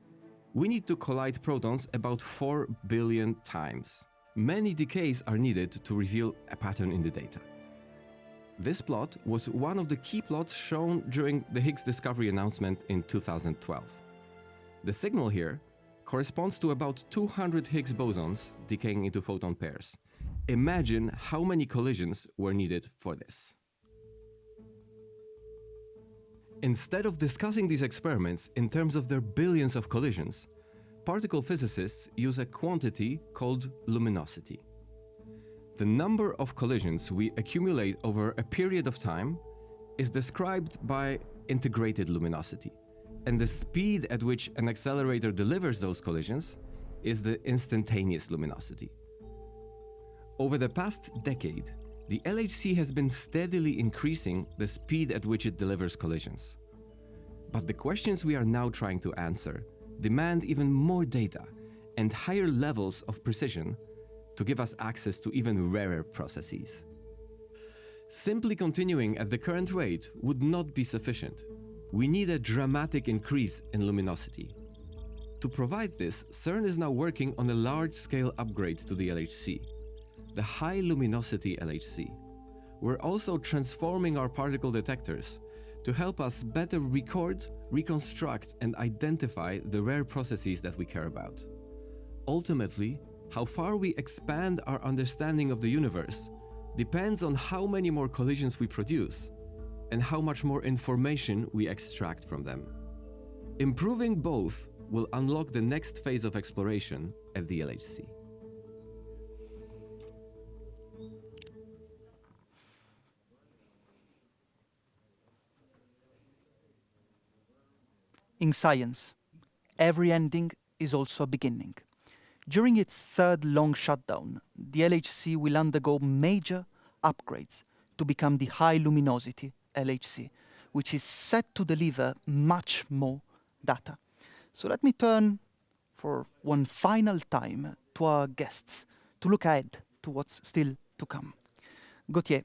we need to collide protons about 4 billion times. Many decays are needed to reveal a pattern in the data. This plot was one of the key plots shown during the Higgs discovery announcement in 2012. The signal here corresponds to about 200 Higgs bosons decaying into photon pairs. Imagine how many collisions were needed for this. Instead of discussing these experiments in terms of their billions of collisions, particle physicists use a quantity called luminosity. The number of collisions we accumulate over a period of time is described by integrated luminosity, and the speed at which an accelerator delivers those collisions is the instantaneous luminosity. Over the past decade, the LHC has been steadily increasing the speed at which it delivers collisions. But the questions we are now trying to answer demand even more data and higher levels of precision to give us access to even rarer processes. Simply continuing at the current rate would not be sufficient. We need a dramatic increase in luminosity. To provide this, CERN is now working on a large-scale upgrade to the LHC, the high luminosity LHC. We're also transforming our particle detectors to help us better record, reconstruct, and identify the rare processes that we care about. Ultimately, how far we expand our understanding of the universe depends on how many more collisions we produce and how much more information we extract from them. Improving both will unlock the next phase of exploration at the LHC. In science, every ending is also a beginning. During its third long shutdown, the LHC will undergo major upgrades to become the high luminosity LHC, which is set to deliver much more data. So let me turn for one final time to our guests to look ahead to what's still to come. Gauthier,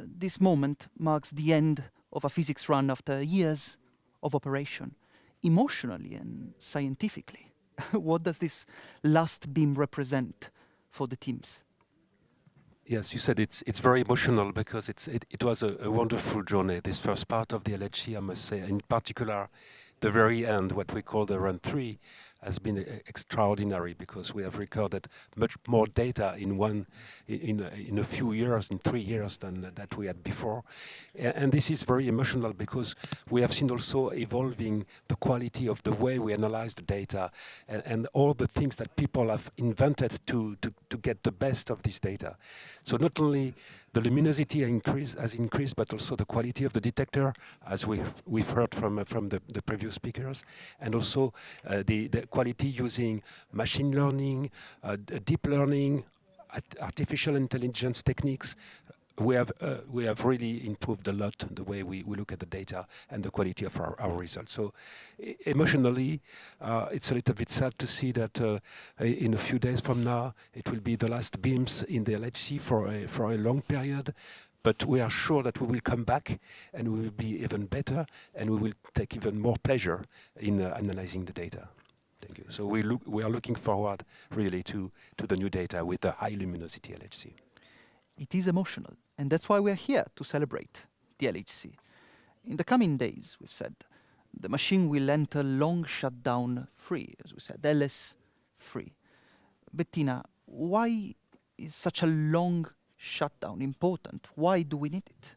this moment marks the end of a physics run after years of operation. Emotionally and scientifically, what does this last beam represent for the teams? Yes, you said it's very emotional because it was a wonderful journey, this first part of the LHC, I must say. In particular, the very end, what we call the run 3, has been extraordinary, because we have recorded much more data in a few years, in 3 years, than that we had before. And this is very emotional, because we have seen also evolving the quality of the way we analyze the data, and all the things that people have invented to get the best of this data. So not only the luminosity has increased, but also the quality of the detector, as we've heard from the previous speakers, and also the quality using machine learning, deep learning, artificial intelligence techniques. We have really improved a lot the way we look at the data and the quality of our results. So emotionally, it's a little bit sad to see that in a few days from now, it will be the last beams in the LHC for a long period. But we are sure that we will come back, and we will be even better, and we will take even more pleasure in analyzing the data. Thank you. So we are looking forward really to the new data with the high luminosity LHC. It is emotional, and that's why we're here to celebrate the LHC. In the coming days, we've said, the machine will enter long shutdown free, as we said, LS free. Bettina, why is such a long shutdown important? Why do we need it?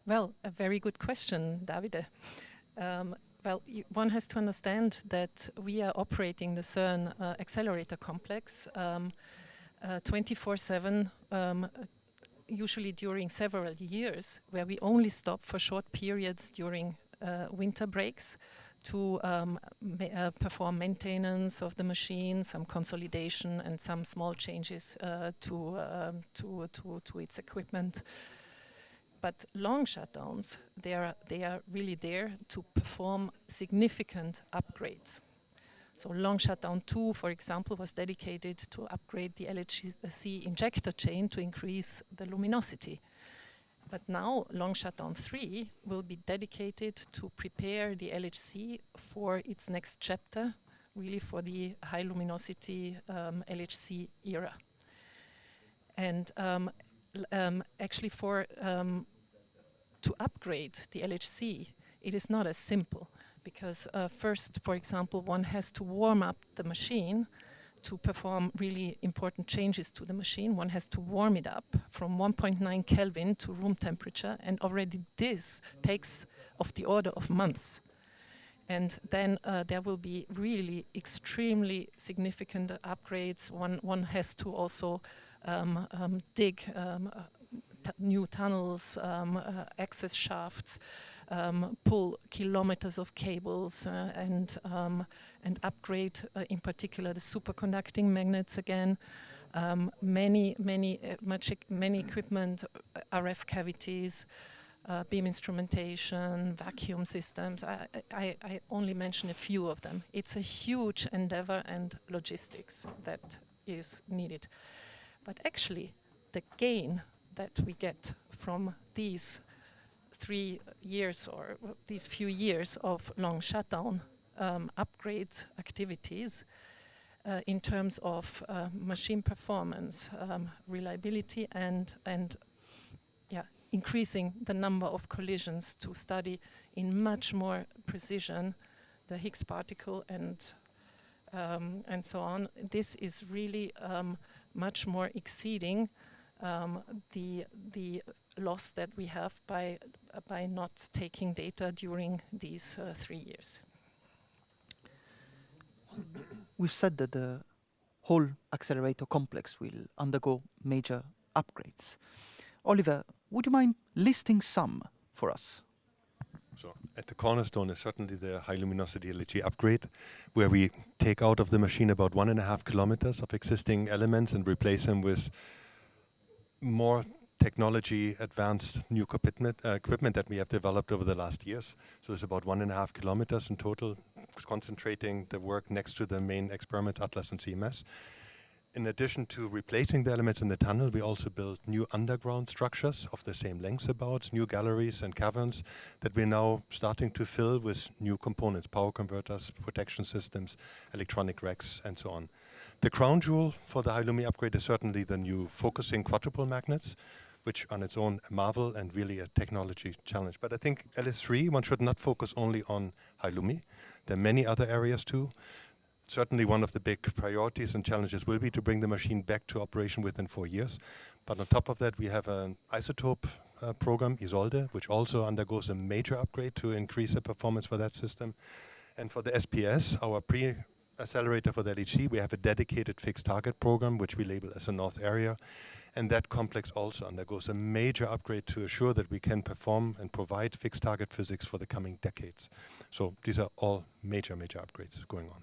Well, a very good question, Davide. Well, one has to understand that we are operating the CERN accelerator complex 24/7, usually during several years, where we only stop for short periods during winter breaks to perform maintenance of the machine, some consolidation, and some small changes to its equipment. But long shutdowns, they are really there to perform significant upgrades. So long shutdown 2, for example, was dedicated to upgrade the LHC injector chain to increase the luminosity. But now long shutdown 3 will be dedicated to prepare the LHC for its next chapter, really for the high luminosity LHC era. And actually to upgrade the LHC, it is not as simple. Because first, for example, one has to warm up the machine to perform really important changes to the machine. One has to warm it up from 1.9 Kelvin to room temperature, and already this takes of the order of months. And then there will be really extremely significant upgrades. One has to also dig new tunnels, access shafts, pull kilometers of cables and upgrade, in particular, the superconducting magnets again. Many equipment, RF cavities, beam instrumentation, vacuum systems. I only mention a few of them. It's a huge endeavor and logistics that is needed. But actually, the gain that we get from these 3 years or these few years of long shutdown upgrade activities in terms of machine performance, reliability, and increasing the number of collisions to study in much more precision the Higgs particle and so on. This is really much more exceeding the loss that we have by not taking data during these 3 years. We've said that the whole accelerator complex will undergo major upgrades. Oliver, would you mind listing some for us? So at the cornerstone is certainly the high luminosity LHC upgrade, where we take out of the machine about 1.5 kilometers of existing elements and replace them with more technology advanced new equipment that we have developed over the last years. So it's about 1.5 kilometers in total, concentrating the work next to the main experiments, Atlas and CMS. In addition to replacing the elements in the tunnel, we also built new underground structures of the same length about, new galleries and caverns that we're now starting to fill with new components, power converters, protection systems, electronic racks, and so on. The crown jewel for the HiLumi upgrade is certainly the new focusing quadruple magnets, which on its own a marvel and really a technology challenge. But I think LS3, one should not focus only on HiLumi. There are many other areas too. certainly one of the big priorities and challenges will be to bring the machine back to operation within 4 years. But on top of that, we have an isotope program, Isolde, which also undergoes a major upgrade to increase the performance for that system. And for the SPS, our pre-accelerator for the LHC, we have a dedicated fixed target program, which we label as a North Area. And that complex also undergoes a major upgrade to assure that we can perform and provide fixed target physics for the coming decades. So these are all major, major upgrades going on.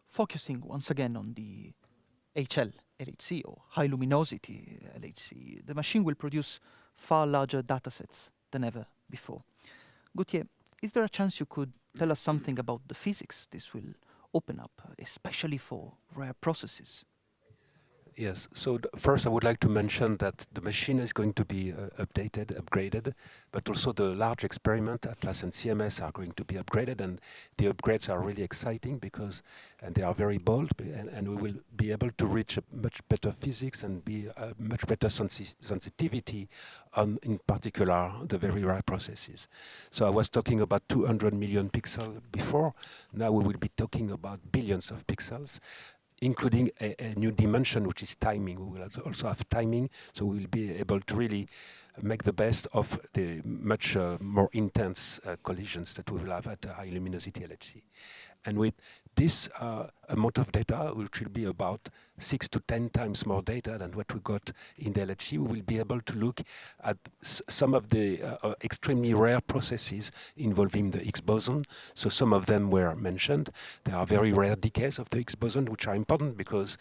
Focusing once again on the HL LHC or high luminosity LHC, the machine will produce far larger datasets than ever before. Gauthier, is there a chance you could tell us something about the physics this will open up, especially for rare processes? Yes, so first I would like to mention that the machine is going to be upgraded, but also the large experiment, Atlas and CMS, are going to be upgraded, and the upgrades are really exciting because they are very bold, and we will be able to reach a much better physics and be a much better sensitivity on, in particular, the very rare processes. So I was talking about 200 million pixels before. Now we will be talking about billions of pixels, including a new dimension, which is timing. We will also have timing, so we will be able to really make the best of the much more intense collisions that we will have at high luminosity LHC. And with this amount of data, which will be about 6 to 10 times more data than what we got in the LHC, we will be able to look at some of the extremely rare processes involving the Higgs boson. So some of them were mentioned. There are very rare decays of the Higgs boson, which are important because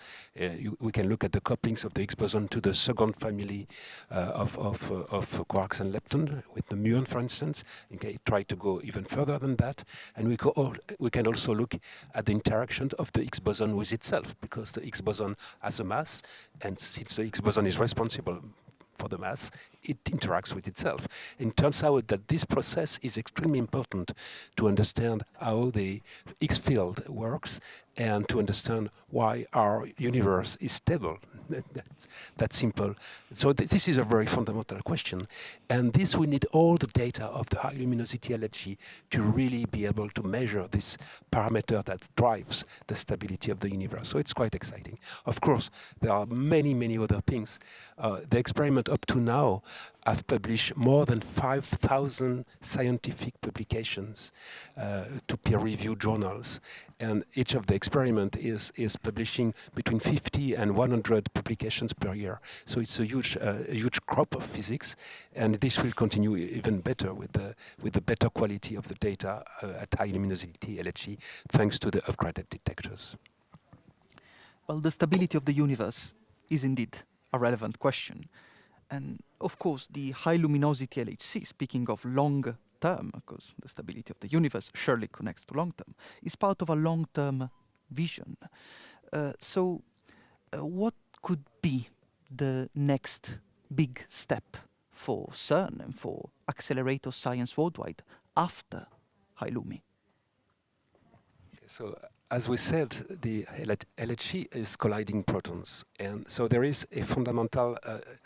we can look at the couplings of the Higgs boson to the second family of quarks and lepton, with the muon, for instance. Okay, try to go even further than that. And we can also look at the interaction of the Higgs boson with itself, because the Higgs boson has a mass, and since the Higgs boson is responsible for the mass, it interacts with itself. And it turns out that this process is extremely important to understand how the Higgs field works and to understand why our universe is stable. That's simple. So this is a very fundamental question. And this, we need all the data of the high luminosity LHC to really be able to measure this parameter that drives the stability of the universe. So it's quite exciting. Of course, there are many, many other things. The experiment up to now have published more than 5,000 scientific publications to peer-reviewed journals. And each of the experiment is publishing between 50 and 100 publications per year. So it's a huge crop of physics, and this will continue even better with the better quality of the data at high luminosity LHC, thanks to the upgraded detectors. Well, the stability of the universe is indeed a relevant question. And of course, the high luminosity LHC, speaking of long term, because the stability of the universe surely connects to long term, is part of a long term vision. So what could be the next big step for CERN and for accelerator science worldwide after HiLumi? So, as we said, the LHC is colliding protons. And so there is a fundamental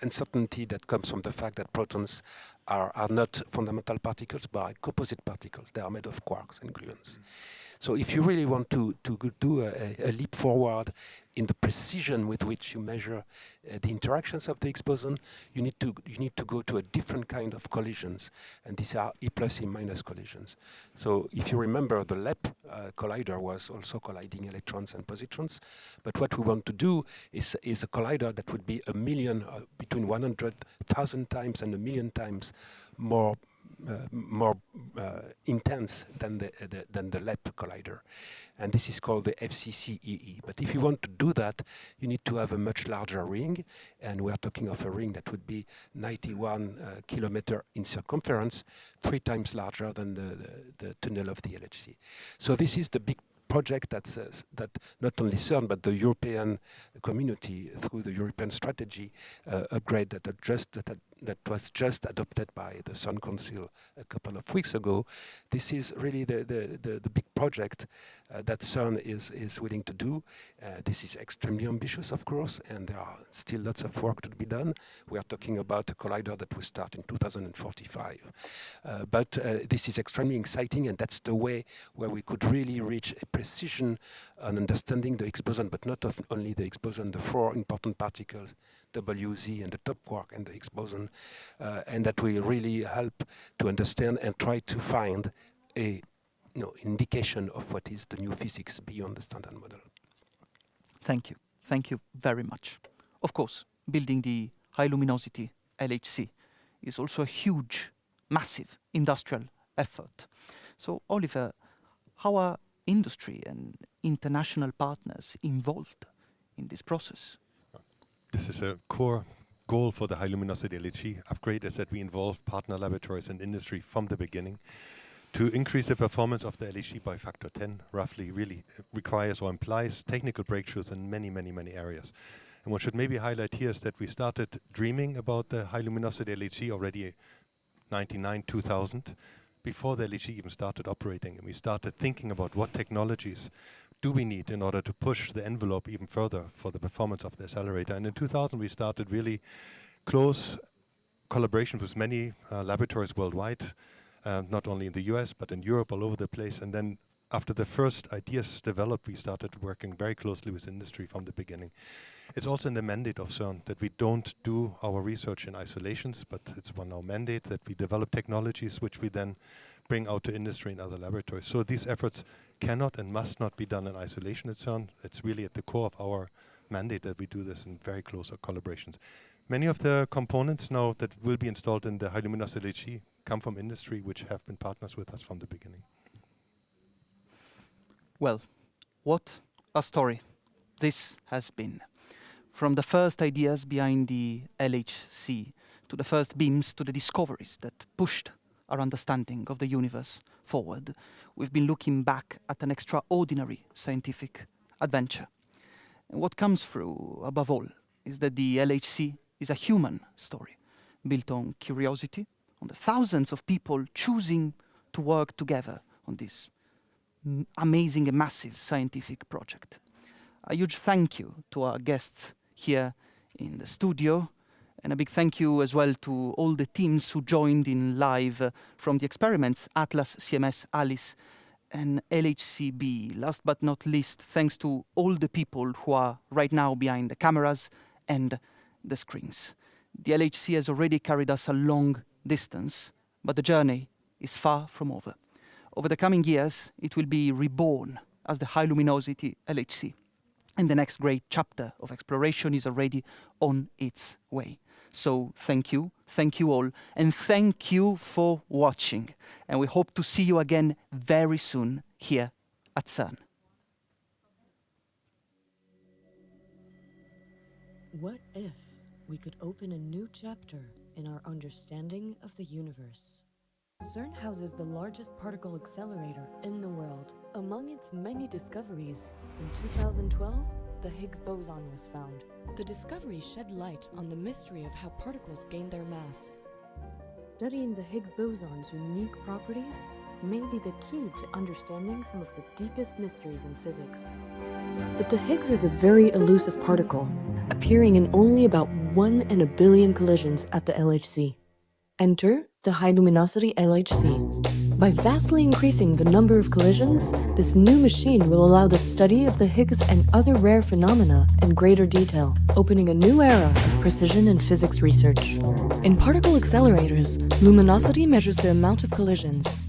uncertainty that comes from the fact that protons are not fundamental particles, but composite particles. They are made of quarks and gluons. So if you really want to do a leap forward in the precision with which you measure the interactions of the Higgs boson, you need to go to a different kind of collisions, and these are E plus E minus collisions. So if you remember, the LEP collider was also colliding electrons and positrons, but what we want to do is a collider that would be a million, between 100,000 times and 1,000,000 times more intense than the LEP collider, and this is called the FCCEE. But if you want to do that, you need to have a much larger ring, and we are talking of a ring that would be 91 kilometer in circumference, 3 times larger than the tunnel of the LHC. So this is the big project that not only CERN but the European community, through the European strategy upgrade that was just adopted by the CERN Council a couple of weeks ago. This is really the big project that CERN is willing to do. This is extremely ambitious, of course, and there are still lots of work to be done. We are talking about a collider that will start in 2045. But this is extremely exciting, and that's the way where we could really reach a precision on understanding the Higgs boson, but not only the Higgs boson, the four important particles, WZ and the top quark and the Higgs boson, and that will really help to understand and try to find a indication of what is the new physics beyond the standard model. Thank you. Thank you very much. Of course, building the high luminosity LHC is also a huge, massive industrial effort. So, Oliver, how are industry and international partners involved in this process? This is a core goal for the high luminosity LHC upgrade, is that we involve partner laboratories and industry from the beginning. To increase the performance of the LHC by factor 10, roughly, really requires or implies technical breakthroughs in many, many, many areas. And what should maybe highlight here is that we started dreaming about the high luminosity LHC already 1999, 2000, before the LHC even started operating. And we started thinking about what technologies do we need in order to push the envelope even further for the performance of the accelerator. And in 2000, we started really close collaboration with many laboratories worldwide, not only in the US, but in Europe, all over the place. And then after the first ideas developed, we started working very closely with industry from the beginning. It's also in the mandate of CERN that we don't do our research in isolations, but it's one our mandate that we develop technologies which we then bring out to industry and other laboratories. So these efforts cannot and must not be done in isolation at CERN. It's really at the core of our mandate that we do this in very close collaborations. Many of the components now that will be installed in the high luminosity LHC come from industry, which have been partners with us from the beginning. Well, what a story this has been. From the first ideas behind the LHC, to the first beams, to the discoveries that pushed our understanding of the universe forward, we've been looking back at an extraordinary scientific adventure. And what comes through, above all, is that the LHC is a human story, built on curiosity, on the thousands of people choosing to work together on this amazing and massive scientific project. A huge thank you to our guests here in the studio, and a big thank you as well to all the teams who joined in live from the experiments, Atlas, CMS, ALICE, and LHCb. Last but not least, thanks to all the people who are right now behind the cameras and the screens. The LHC has already carried us a long distance, but the journey is far from over. Over the coming years, it will be reborn as the high luminosity LHC. And the next great chapter of exploration is already on its way. So thank you all, and thank you for watching. And we hope to see you again very soon here at CERN. What if we could open a new chapter in our understanding of the universe? CERN houses the largest particle accelerator in the world. Among its many discoveries, in 2012, the Higgs boson was found. The discovery shed light on the mystery of how particles gain their mass. Studying the Higgs boson's unique properties may be the key to understanding some of the deepest mysteries in physics. But the Higgs is a very elusive particle, appearing in only about 1 in a billion collisions at the LHC. Enter the high luminosity LHC. By vastly increasing the number of collisions, this new machine will allow the study of the Higgs and other rare phenomena in greater detail, opening a new era of precision in physics research. In particle accelerators, luminosity measures the amount of collisions.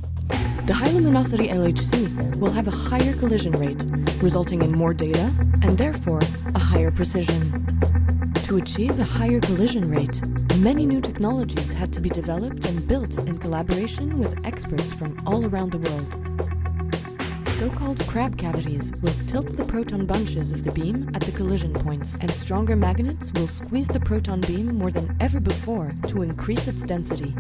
The high luminosity LHC will have a higher collision rate, resulting in more data and therefore a higher precision. To achieve a higher collision rate, many new technologies had to be developed and built in collaboration with experts from all around the world. So-called crab cavities will tilt the proton bunches of the beam at the collision points, and stronger magnets will squeeze the proton beam more than ever before to increase its density.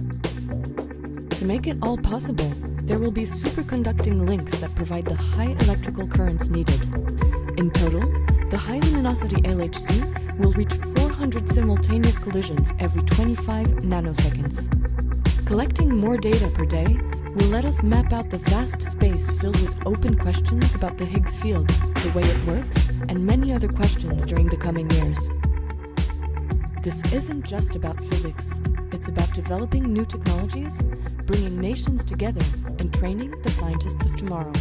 To make it all possible, there will be superconducting links that provide the high electrical currents needed. In total, the high luminosity LHC will reach 400 simultaneous collisions every 25 nanoseconds. Collecting more data per day will let us map out the vast space filled with open questions about the Higgs field, the way it works, and many other questions during the coming years. This isn't just about physics. It's about developing new technologies, bringing nations together, and training the scientists of tomorrow.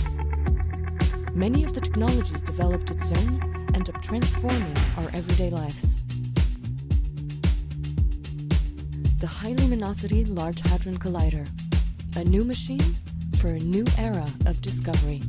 Many of the technologies developed at CERN end up transforming our everyday lives. The high-luminosity Large Hadron Collider, a new machine for a new era of discovery.